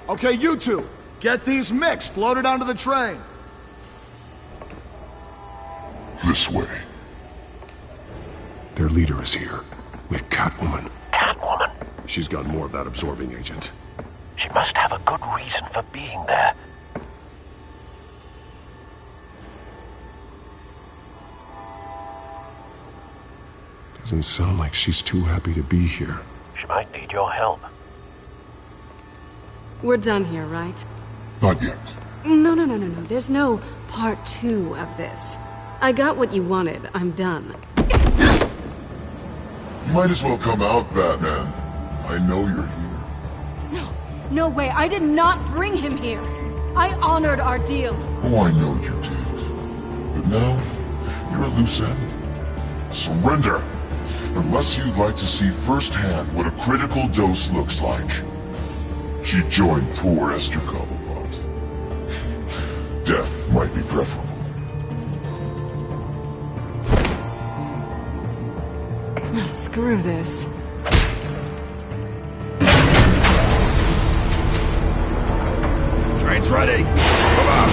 Okay, you two, get these mixed, loaded onto the train. This way. Their leader is here, with Catwoman. Catwoman? She's got more of that absorbing agent. She must have a good reason for being there. Doesn't sound like she's too happy to be here. She might need your help. We're done here, right? Not yet. No. There's no part 2 of this. I got what you wanted. I'm done. You might as well come out, Batman. I know you're here. No way. I did not bring him here. I honored our deal. Oh, I know you did. But now, you're a loose end. Surrender! Unless you'd like to see firsthand what a critical dose looks like. She joined poor Esther Cobblepot. Death might be preferable. Now screw this. Train's ready. Come on.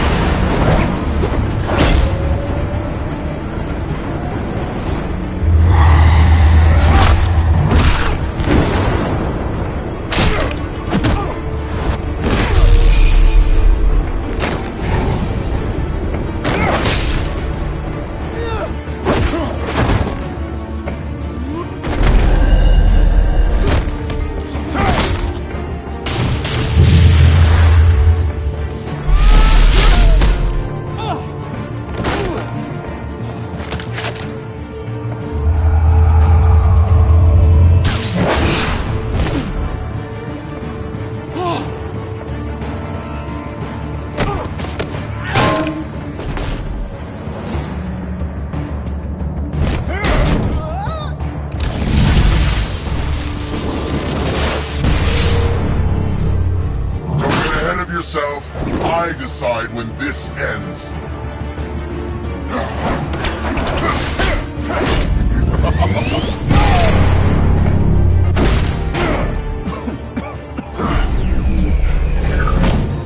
yourself. I decide when this ends.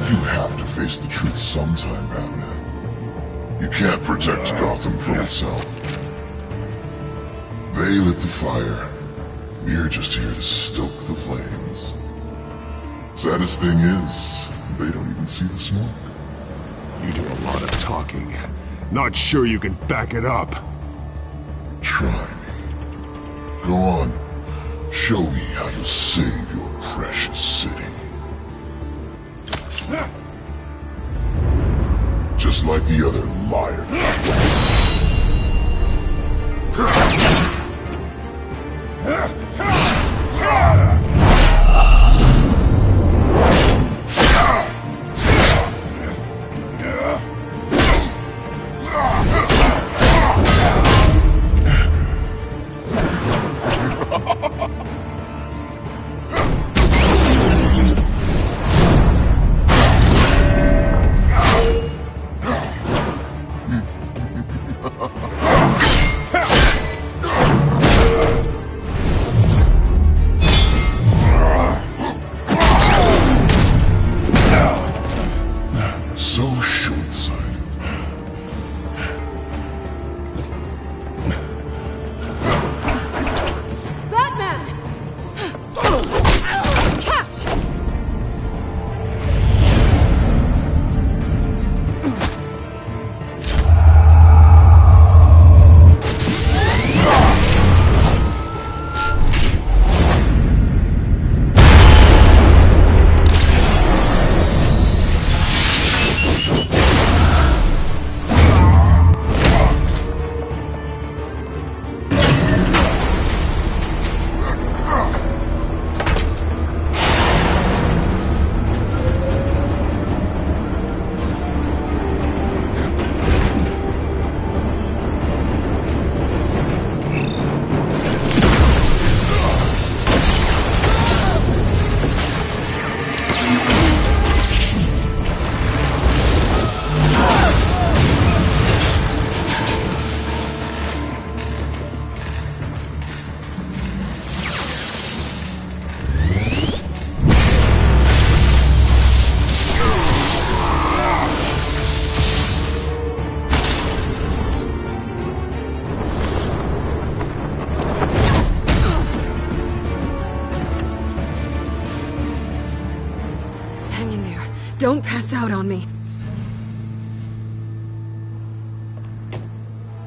You have to face the truth sometime, Batman. You can't protect Gotham from itself. They lit the fire. We're just here to stoke the flames. Saddest thing is, they don't even see the smoke. You do a lot of talking. Not sure you can back it up. Try me. Go on. Show me how you save your precious city. Just like the other liar. Don't pass out on me.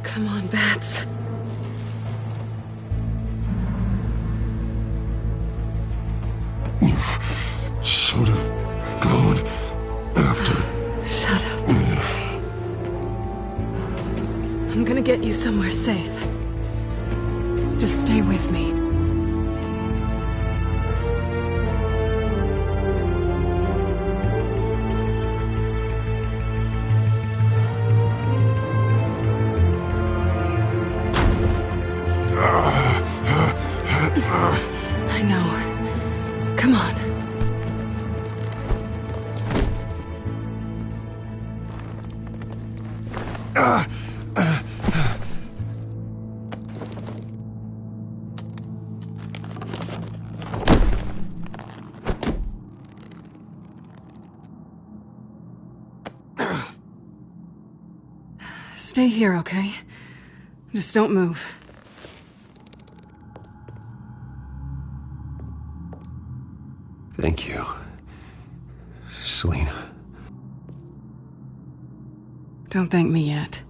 Come on, Bats. You should have gone after. Shut up. I'm gonna get you somewhere safe. Just stay with me. I know. Come on. Stay here, okay? Just don't move. Thank you, Selina. Don't thank me yet.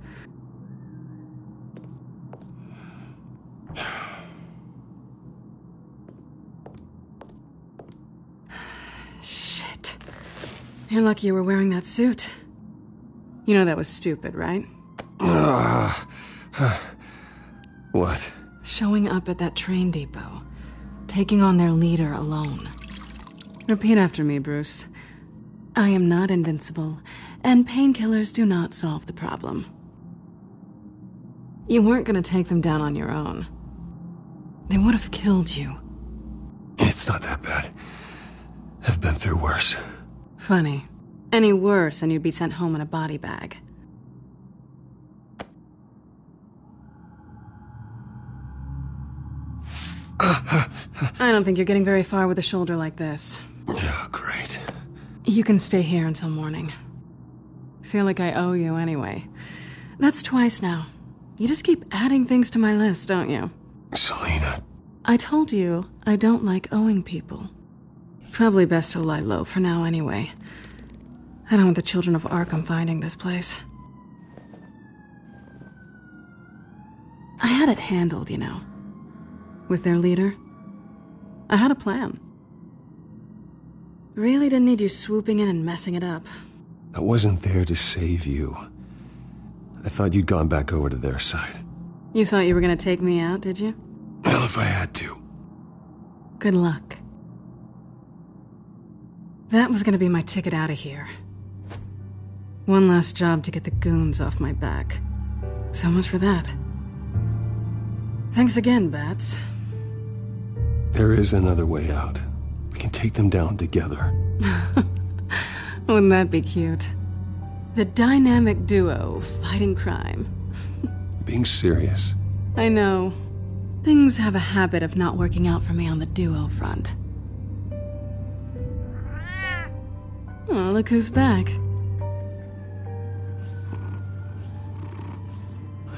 Shit. You're lucky you were wearing that suit. You know that was stupid, right? What? Showing up at that train depot. Taking on their leader alone. Repeat after me, Bruce. I am not invincible, and painkillers do not solve the problem. You weren't gonna take them down on your own. They would have killed you. It's not that bad. I've been through worse. Funny. Any worse, and you'd be sent home in a body bag. I don't think you're getting very far with a shoulder like this. Oh, great. You can stay here until morning. Feel like I owe you anyway. That's twice now. You just keep adding things to my list, don't you? Selina. I told you I don't like owing people. Probably best to lie low for now anyway. I don't want the children of Arkham finding this place. I had it handled, you know. With their leader. I had a plan. Really didn't need you swooping in and messing it up. I wasn't there to save you. I thought you'd gone back over to their side. You thought you were gonna take me out, did you? Well, if I had to. Good luck. That was gonna be my ticket out of here. One last job to get the goons off my back. So much for that. Thanks again, Bats. There is another way out. We can take them down together. Wouldn't that be cute? The dynamic duo fighting crime. Being serious. I know. Things have a habit of not working out for me on the duo front. Oh, look who's back.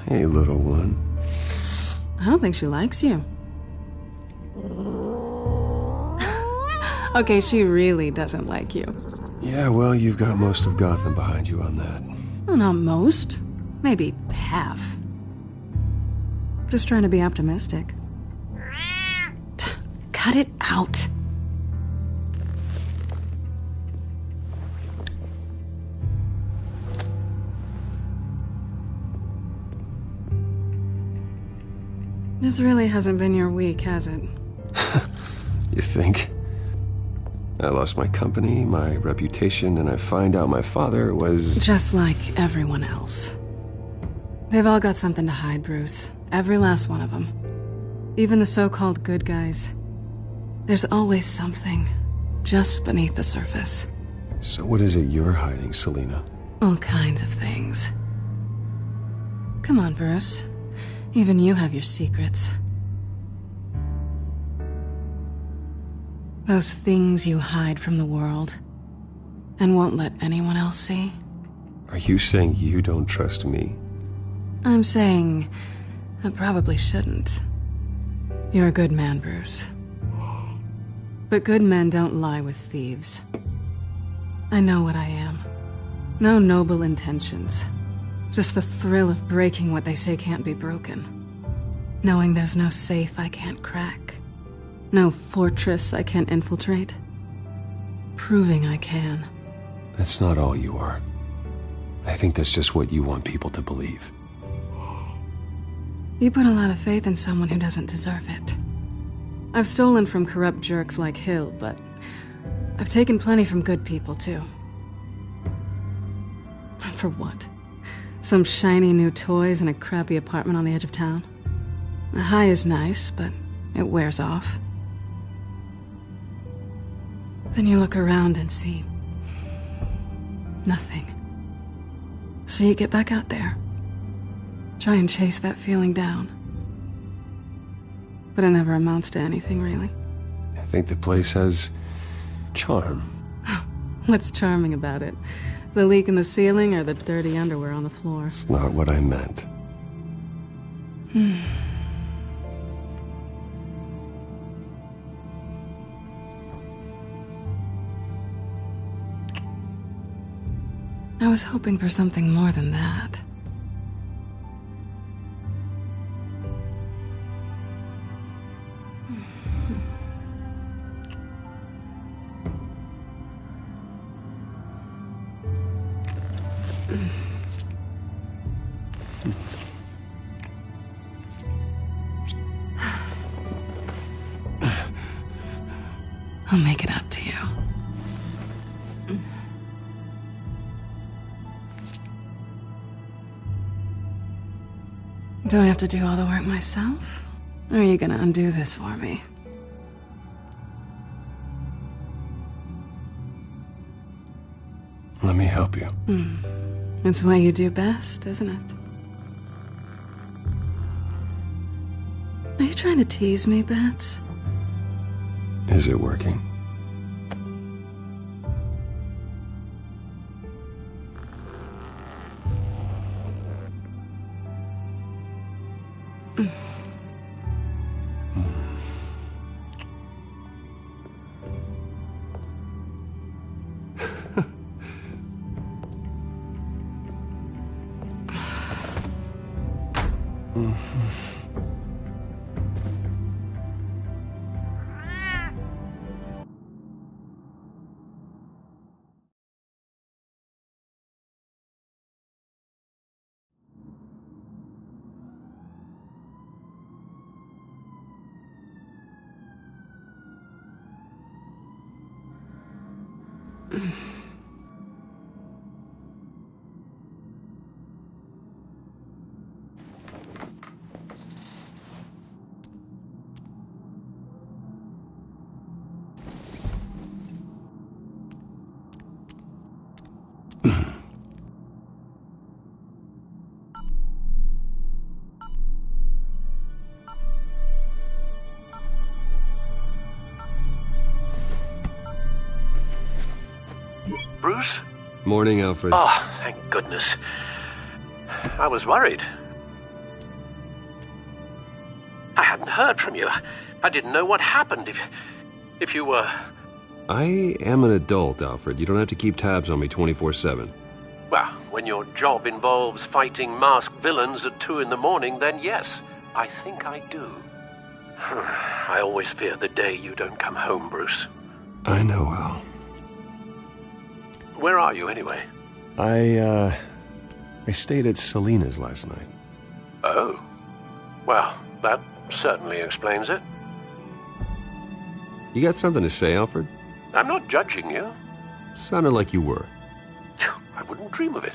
Hey, little one. I don't think she likes you. Okay, she really doesn't like you. Yeah, well, you've got most of Gotham behind you on that. Well, not most. Maybe half. Just trying to be optimistic. Cut it out. This really hasn't been your week, has it? You think? I lost my company, my reputation, and I find out my father was... Just like everyone else. They've all got something to hide, Bruce. Every last one of them. Even the so-called good guys. There's always something just beneath the surface. So what is it you're hiding, Selina? All kinds of things. Come on, Bruce. Even you have your secrets. Those things you hide from the world and won't let anyone else see. Are you saying you don't trust me? I'm saying I probably shouldn't. You're a good man, Bruce. But good men don't lie with thieves. I know what I am. No noble intentions. Just the thrill of breaking what they say can't be broken. Knowing there's no safe I can't crack. No fortress I can't infiltrate. Proving I can. That's not all you are. I think that's just what you want people to believe. You put a lot of faith in someone who doesn't deserve it. I've stolen from corrupt jerks like Hill, but I've taken plenty from good people, too. For what? Some shiny new toys and a crappy apartment on the edge of town? The high is nice, but it wears off. Then you look around and see nothing. So you get back out there. Try and chase that feeling down. But it never amounts to anything, really. I think the place has charm. What's charming about it? The leak in the ceiling or the dirty underwear on the floor? It's not what I meant. I was hoping for something more than that. I'll make it up to you. Do I have to do all the work myself? Or are you gonna undo this for me? Let me help you. It's what you do best, isn't it? Are you trying to tease me, Bats? Is it working? Bruce? Morning, Alfred. Oh, thank goodness. I was worried. I hadn't heard from you. I didn't know what happened if you were... I am an adult, Alfred. You don't have to keep tabs on me 24/7. Well, when your job involves fighting masked villains at 2 in the morning, then yes, I think I do. I always fear the day you don't come home, Bruce. I know, Al. Where are you, anyway? I stayed at Selena's last night. Oh. Well, that certainly explains it. You got something to say, Alfred? I'm not judging you. Sounded like you were. I wouldn't dream of it.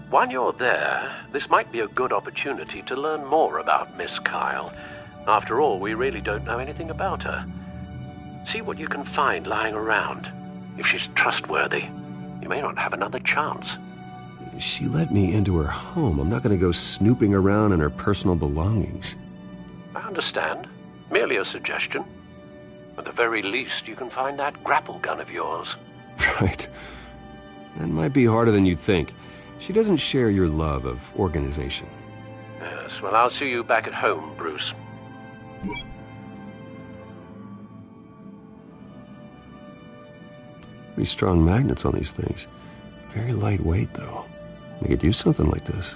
While you're there, this might be a good opportunity to learn more about Miss Kyle. After all, we really don't know anything about her. See what you can find lying around. If she's trustworthy, you may not have another chance. She let me into her home. I'm not going to go snooping around in her personal belongings. I understand. Merely a suggestion. At the very least, you can find that grapple gun of yours. Right. That might be harder than you'd think. She doesn't share your love of organization. Yes, well, I'll see you back at home, Bruce. Pretty strong magnets on these things. Very lightweight, though. They could use something like this.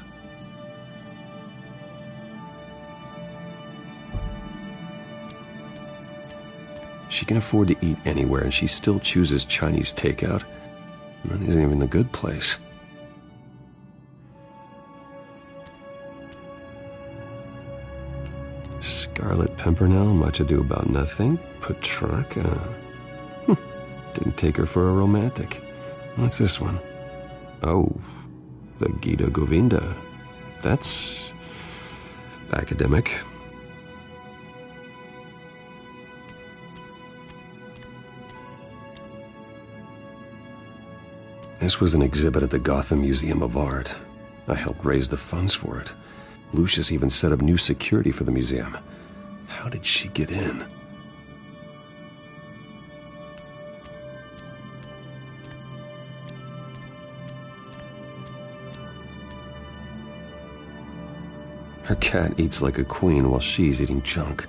She can afford to eat anywhere, and she still chooses Chinese takeout. And that isn't even the good place. Scarlet Pimpernel, Much Ado About Nothing, Petrarca. Didn't take her for a romantic. What's this one? Oh, the Gita Govinda. That's academic. This was an exhibit at the Gotham Museum of Art. I helped raise the funds for it. Lucius even set up new security for the museum. How did she get in? Her cat eats like a queen while she's eating junk.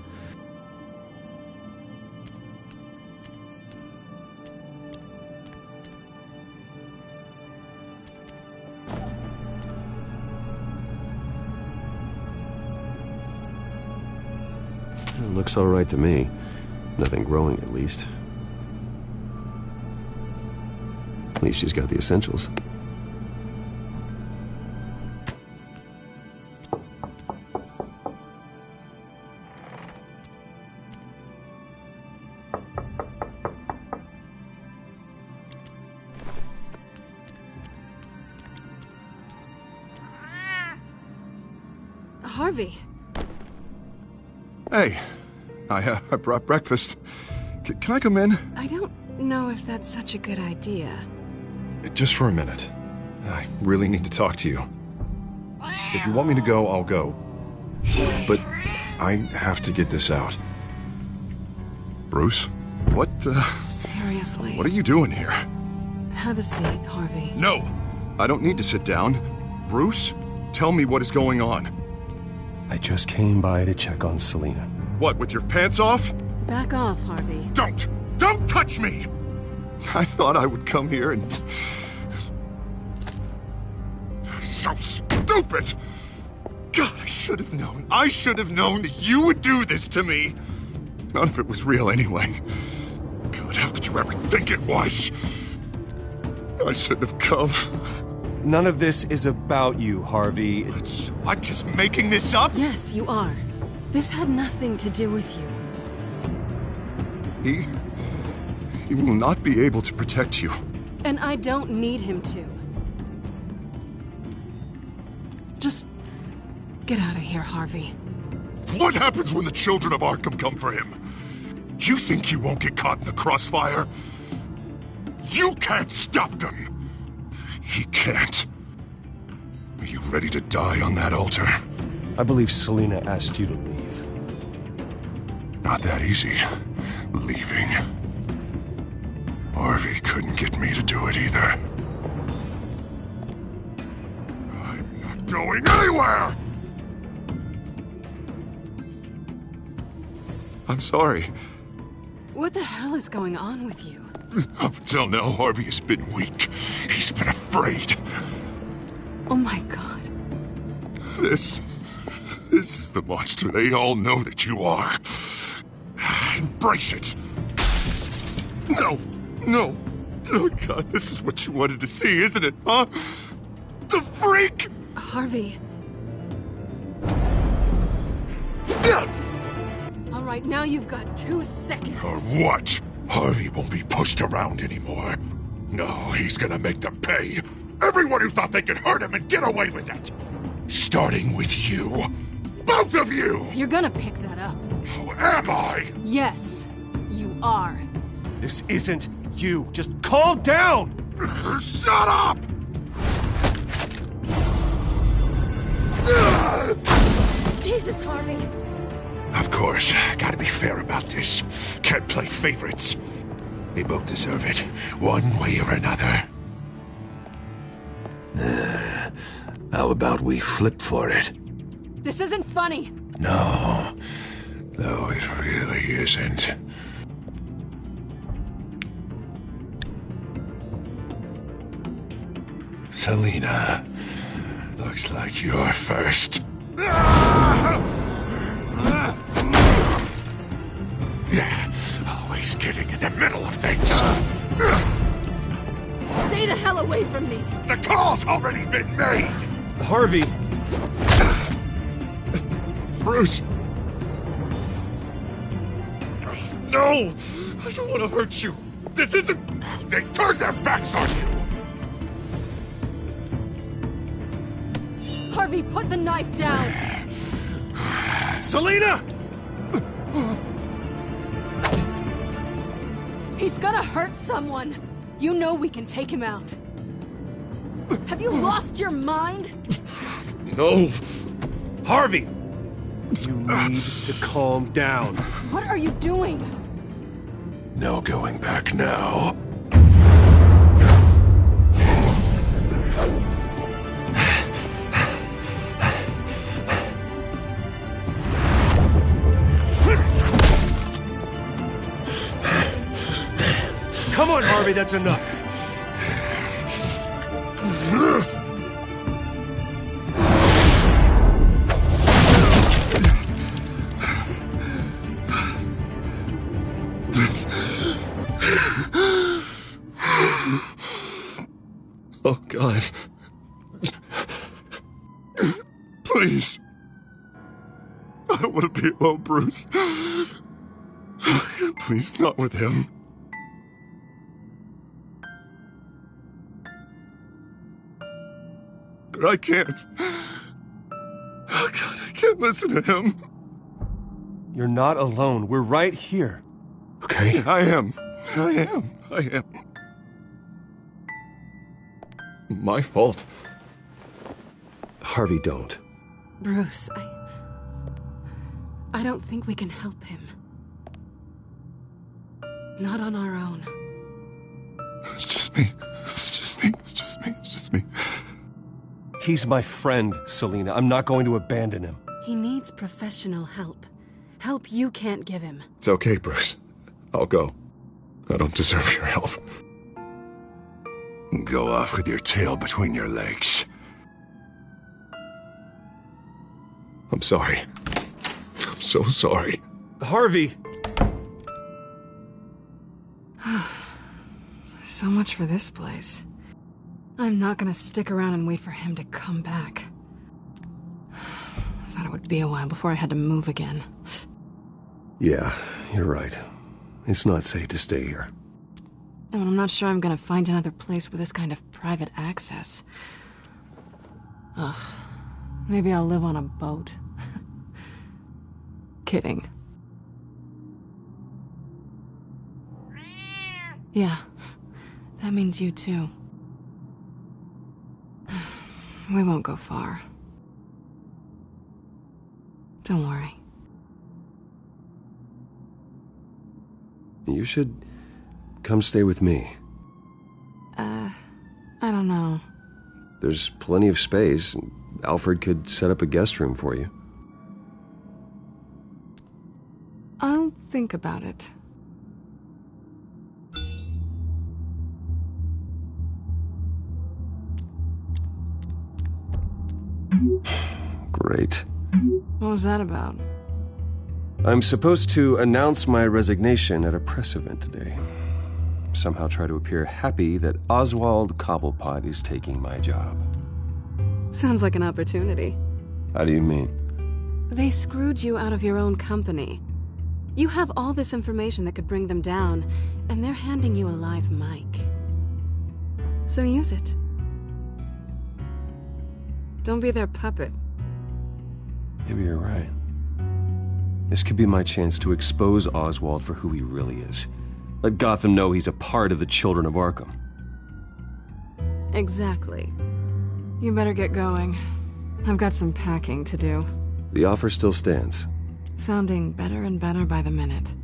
It looks all right to me. Nothing growing, at least. At least she's got the essentials. Harvey. Hey, I brought breakfast. Can I come in? I don't know if that's such a good idea. Just for a minute. I really need to talk to you. If you want me to go, I'll go. But I have to get this out. Bruce? What, Seriously. What are you doing here? Have a seat, Harvey. No! I don't need to sit down. Bruce, tell me what is going on. I just came by to check on Selina. What, with your pants off? Back off, Harvey. Don't! Don't touch me! I thought I would come here and... So stupid! God, I should have known. I should have known that you would do this to me. None of it was real anyway. God, how could you ever think it was? I shouldn't have come. None of this is about you, Harvey. I'm just making this up? Yes, you are. This had nothing to do with you. He will not be able to protect you. And I don't need him to. Just get out of here, Harvey. What happens when the children of Arkham come for him? You think you won't get caught in the crossfire? You can't stop them! He can't. Are you ready to die on that altar? I believe Selina asked you to leave. Not that easy. Leaving. Harvey couldn't get me to do it either. I'm not going anywhere! I'm sorry. What the hell is going on with you? Up until now, Harvey has been weak. He's been afraid. Oh my God. This is the monster they all know that you are. Embrace it. No. Oh God, this is what you wanted to see, isn't it, huh? The freak! Harvey. All right, now you've got 2 seconds. Or what? Harvey won't be pushed around anymore. No, he's gonna make them pay. Everyone who thought they could hurt him and get away with it. Starting with you. Both of you! You're gonna pick that up. Who am I? Yes, you are. This isn't you. Just calm down! Shut up! Jesus, Harvey. Of course, gotta be fair about this. Can't play favorites. They both deserve it, one way or another. How about we flip for it? This isn't funny. No, it really isn't. Selina, looks like you're first. Yeah, always getting in the middle of things. Stay the hell away from me. The call's already been made. Harvey. Bruce. No, I don't want to hurt you. This isn't... They turned their backs on you. Harvey, put the knife down. Selina! He's gonna hurt someone. You know we can take him out. Have you lost your mind? No. Harvey! You need to calm down. What are you doing? No going back now. Come on, Harvey, that's enough. Oh, God. Please. I don't want to be alone, Bruce. Please, not with him. But I can't. Oh, God, I can't listen to him. You're not alone. We're right here. Okay? I am. my fault. Harvey, don't. Bruce, I don't think we can help him. Not on our own. It's just me. It's just me. It's just me. It's just me. He's my friend, Selina. I'm not going to abandon him. He needs professional help. Help you can't give him. It's okay, Bruce. I'll go. I don't deserve your help. Go off with your tail between your legs. I'm sorry. I'm so sorry. Harvey! So much for this place. I'm not gonna stick around and wait for him to come back. Thought it would be a while before I had to move again. Yeah, you're right. It's not safe to stay here. And I'm not sure I'm gonna find another place with this kind of private access. Ugh. Maybe I'll live on a boat. Kidding. Yeah, that means you too. We won't go far. Don't worry. You should come stay with me. I don't know. There's plenty of space. Alfred could set up a guest room for you. I'll think about it. Great. What was that about? I'm supposed to announce my resignation at a press event today. Somehow try to appear happy that Oswald Cobblepot is taking my job. Sounds like an opportunity. How do you mean? They screwed you out of your own company. You have all this information that could bring them down, and they're handing you a live mic. So use it. Don't be their puppet. Maybe you're right. This could be my chance to expose Oswald for who he really is. Let Gotham know he's a part of the Children of Arkham. Exactly. You better get going. I've got some packing to do. The offer still stands. Sounding better and better by the minute.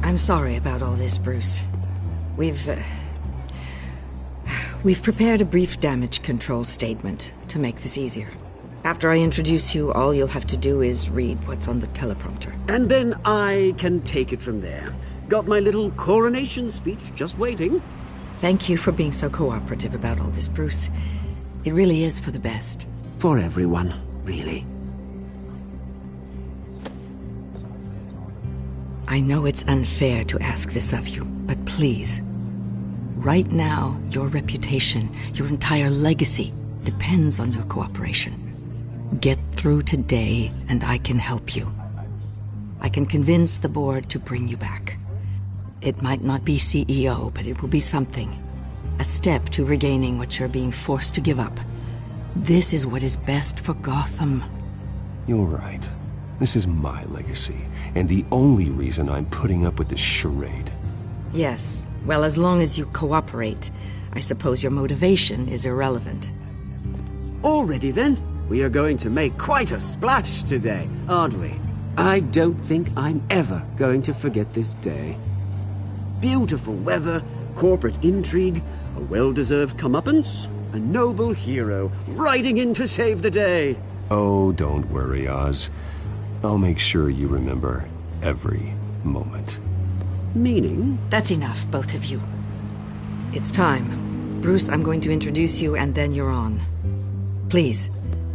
I'm sorry about all this, Bruce. We've prepared a brief damage control statement to make this easier. After I introduce you, all you'll have to do is read what's on the teleprompter. And then I can take it from there. Got my little coronation speech just waiting. Thank you for being so cooperative about all this, Bruce. It really is for the best. For everyone, really. I know it's unfair to ask this of you, but please. Right now, your reputation, your entire legacy, depends on your cooperation. Get through today, and I can help you. I can convince the board to bring you back. It might not be CEO, but it will be something. A step to regaining what you're being forced to give up. This is what is best for Gotham. You're right. This is my legacy, and the only reason I'm putting up with this charade. Yes. Well, as long as you cooperate, I suppose your motivation is irrelevant. Already then, we are going to make quite a splash today, aren't we? I don't think I'm ever going to forget this day. Beautiful weather, corporate intrigue, a well-deserved comeuppance, a noble hero riding in to save the day. Oh, don't worry, Oz. I'll make sure you remember every moment. Meaning? That's enough, both of you. It's time. Bruce, I'm going to introduce you, and then you're on. Please,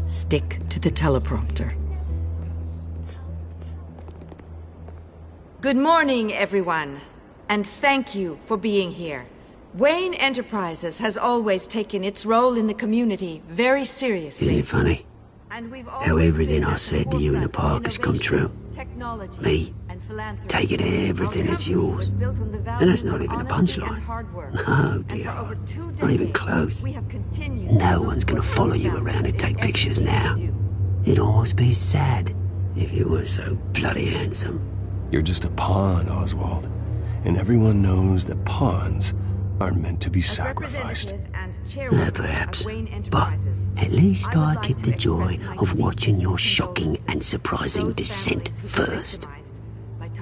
stick to the teleprompter. Good morning, everyone. And thank you for being here. Wayne Enterprises has always taken its role in the community very seriously. Isn't it funny? How everything I said to you in the park has come true. Me, taking everything that's yours. And that's not even a punchline. No, dear. Not even close. No one's gonna follow you around and take pictures now. It'd almost be sad if you were so bloody handsome. You're just a pawn, Oswald. And everyone knows that pawns are meant to be sacrificed. Perhaps. But at least I get the joy of watching your shocking and surprising descent first.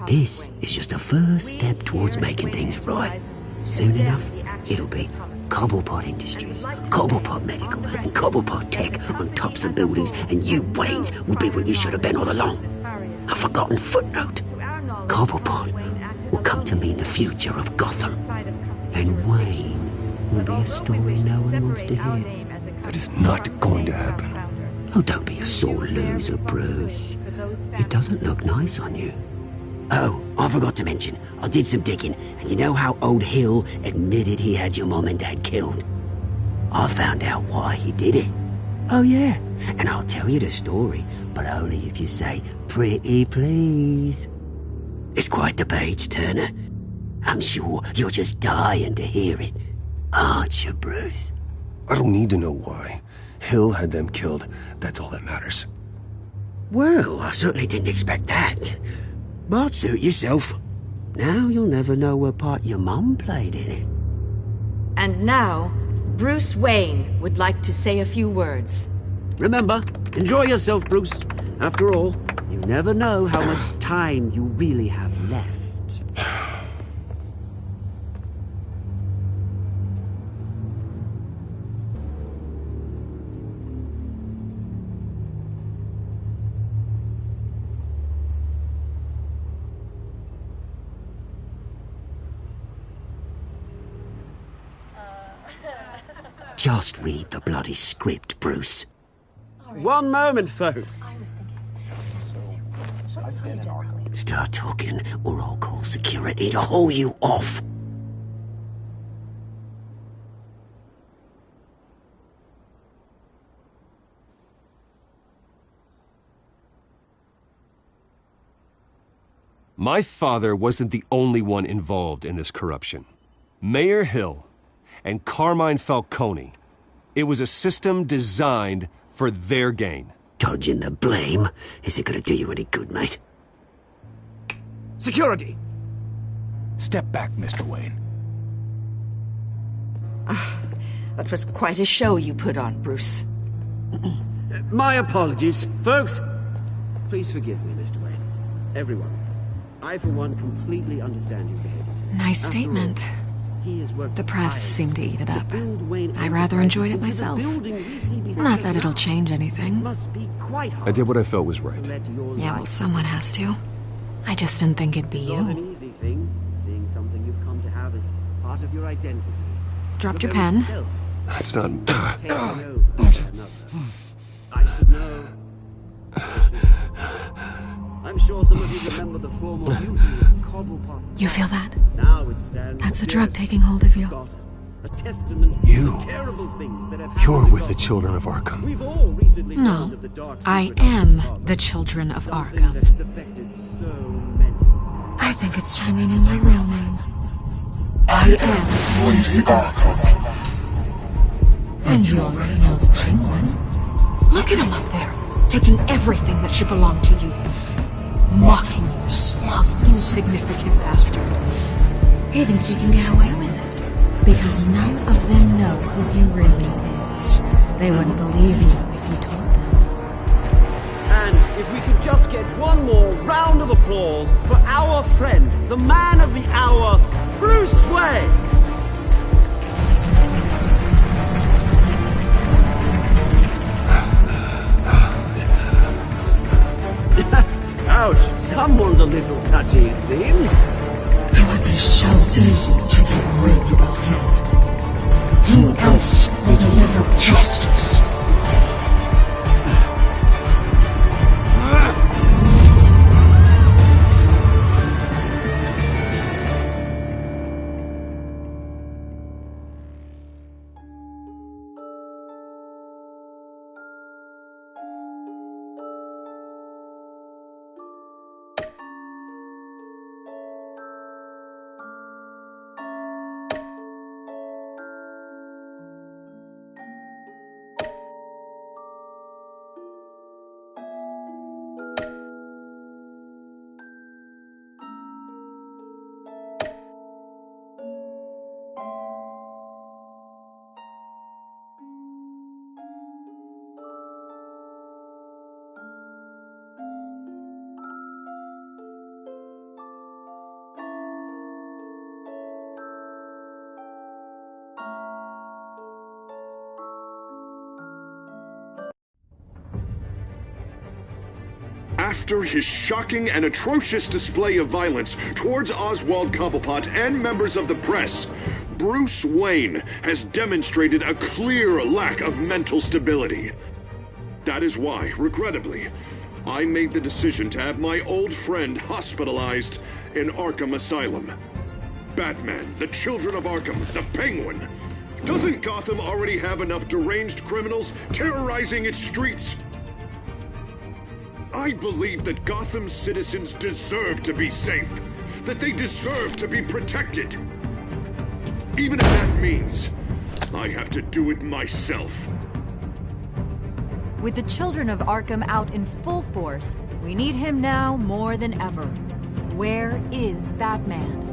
This is just a first step towards making things right. Soon enough, it'll be Cobblepot Industries, Cobblepot Medical, and Cobblepot Tech on tops of buildings, and you, Waynes, will be what you should have been all along. A forgotten footnote. Cobblepot will come to mean the future of Gotham. And Wayne will be a story no one wants to hear. That is not going to happen. Oh, don't be a sore loser, Bruce. It doesn't look nice on you. Oh, I forgot to mention, I did some digging, and you know how old Hill admitted he had your mom and dad killed? I found out why he did it. Oh yeah, and I'll tell you the story, but only if you say, pretty please. It's quite the page, Turner. I'm sure you're just dying to hear it, aren't you, Bruce? I don't need to know why. Hill had them killed. That's all that matters. Well, I certainly didn't expect that. But suit yourself. Now you'll never know what part your mum played in it. And now, Bruce Wayne would like to say a few words. Remember, enjoy yourself, Bruce. After all, you never know how much time you really have left. Just read the bloody script, Bruce. One moment, folks. Start talking, or I'll call security to haul you off. My father wasn't the only one involved in this corruption. Mayor Hill and Carmine Falcone. It was a system designed for their gain. Dodging the blame isn't gonna do you any good, mate. Security! Step back, Mr. Wayne. That was quite a show you put on, Bruce. My apologies, folks. Please forgive me, Mr. Wayne. Everyone. I, for one, completely understand his behavior today. Nice statement. The press seemed to eat it up. I rather enjoyed it myself. Not that it'll change anything. I did what I felt was right. Yeah, well, someone has to. I just didn't think it'd be you. Not an easy thing, seeing something you've come to have as part of your identity. Dropped your pen? That's not... I should know. I'm sure some of you remember the formal beauty of Cobblepot. You feel that? Now it stands. That's the drug taking hold of you. A testament You. to the terrible things that have You're happened with to the Gotham. children of Arkham. We've all recently No, learned of the dark I secret am of Gotham. the children of Something Arkham. that has affected so many. I think it's time I knew my real name. I am Lady Arkham. And you already know the Penguin. Look at him up there, taking everything that should belong to you. Mocking you, smug, insignificant bastard. He thinks he can get away with it. Because none of them know who he really is. They wouldn't believe you if you told them. And if we could just get one more round of applause for our friend, the man of the hour, Bruce Wayne. Ouch, someone's a little touchy, it seems. It would be so easy to get rid of him. Who else will deliver justice? After his shocking and atrocious display of violence towards Oswald Cobblepot and members of the press, Bruce Wayne has demonstrated a clear lack of mental stability. That is why, regrettably, I made the decision to have my old friend hospitalized in Arkham Asylum. Batman, the Children of Arkham, the Penguin. Doesn't Gotham already have enough deranged criminals terrorizing its streets? I believe that Gotham's citizens deserve to be safe, that they deserve to be protected. Even if that means I have to do it myself. With the Children of Arkham out in full force, we need him now more than ever. Where is Batman?